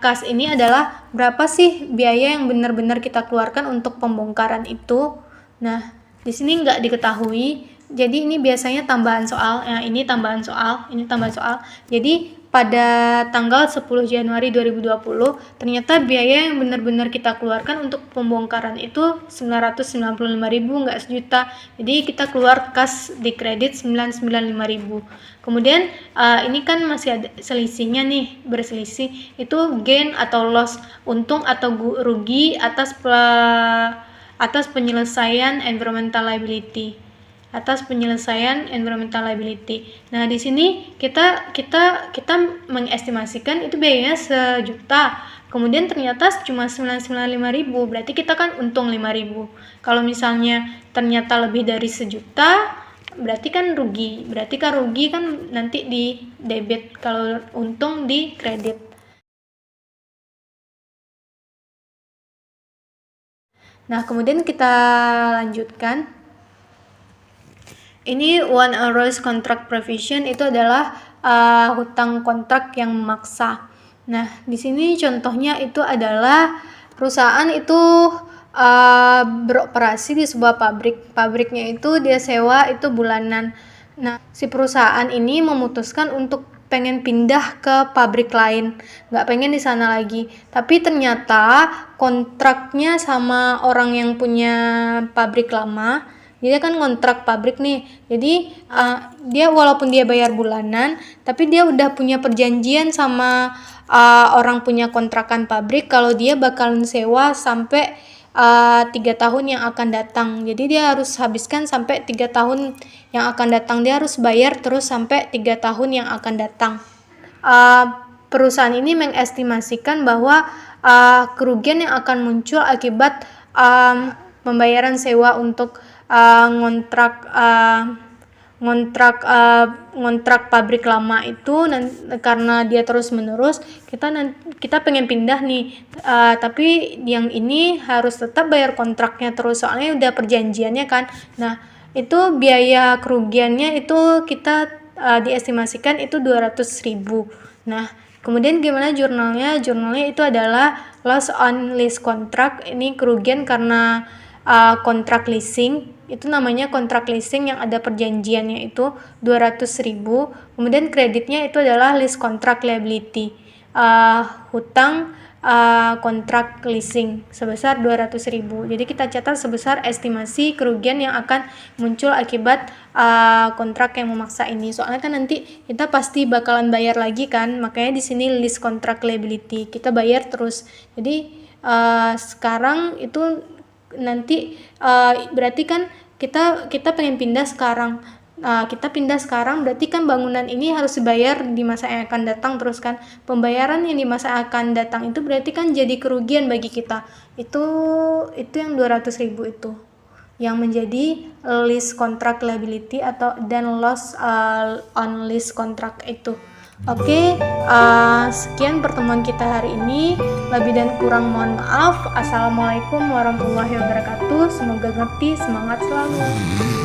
kas ini adalah berapa sih biaya yang benar-benar kita keluarkan untuk pembongkaran itu. Nah, di sini nggak diketahui. Jadi ini biasanya tambahan soal. Nah, ini tambahan soal. Jadi pada tanggal 10 Januari 2020 ternyata biaya yang benar-benar kita keluarkan untuk pembongkaran itu 995.000, nggak 1 juta. Jadi kita keluar kas di kredit 995.000. Kemudian ini kan masih ada selisihnya nih, berselisih. Itu gain atau loss, untung atau rugi atas penyelesaian environmental liability. Nah, di sini kita mengestimasikan itu biayanya 1 juta. Kemudian ternyata cuma 995.000, berarti kita kan untung 5.000. Kalau misalnya ternyata lebih dari 1 juta, berarti kan rugi. Kan nanti di debit, kalau untung di kredit. Nah, kemudian kita lanjutkan. Ini one arose contract provision itu adalah hutang kontrak yang memaksa. Nah, di sini contohnya itu adalah perusahaan itu beroperasi di sebuah pabrik. Pabriknya itu dia sewa itu bulanan. Nah, si perusahaan ini memutuskan untuk pengen pindah ke pabrik lain, nggak pengen di sana lagi. Tapi ternyata kontraknya sama orang yang punya pabrik lama. Dia kan kontrak pabrik nih, jadi dia walaupun dia bayar bulanan, tapi dia udah punya perjanjian sama orang punya kontrakan pabrik kalau dia bakalan sewa sampai 3 tahun yang akan datang. Jadi dia harus habiskan sampai 3 tahun yang akan datang, dia harus bayar terus sampai 3 tahun yang akan datang. Perusahaan ini mengestimasikan bahwa kerugian yang akan muncul akibat pembayaran sewa untuk ngontrak pabrik lama itu karena dia terus menerus, kita pengen pindah nih, tapi yang ini harus tetap bayar kontraknya terus, soalnya udah perjanjiannya kan. Nah, itu biaya kerugiannya itu kita diestimasikan itu 200.000. Nah, kemudian gimana jurnalnya? Jurnalnya itu adalah loss on lease contract. Ini kerugian karena kontrak leasing, itu namanya kontrak leasing yang ada perjanjiannya itu 200.000. Kemudian kreditnya itu adalah lease contract liability, hutang kontrak leasing sebesar 200.000. Jadi kita catat sebesar estimasi kerugian yang akan muncul akibat kontrak yang memaksa ini. Soalnya kan nanti kita pasti bakalan bayar lagi kan, makanya di sini lease contract liability kita bayar terus. Jadi sekarang itu nanti berarti kan kita pengen pindah sekarang. Kita pindah sekarang berarti kan bangunan ini harus dibayar di masa yang akan datang terus kan. Pembayaran yang di masa akan datang itu berarti kan jadi kerugian bagi kita. Itu yang 200.000 itu yang menjadi lease contract liability dan loss on lease contract itu. Oke, sekian pertemuan kita hari ini. Lebih dan kurang mohon maaf. Assalamualaikum warahmatullahi wabarakatuh. Semoga ngerti, semangat selalu.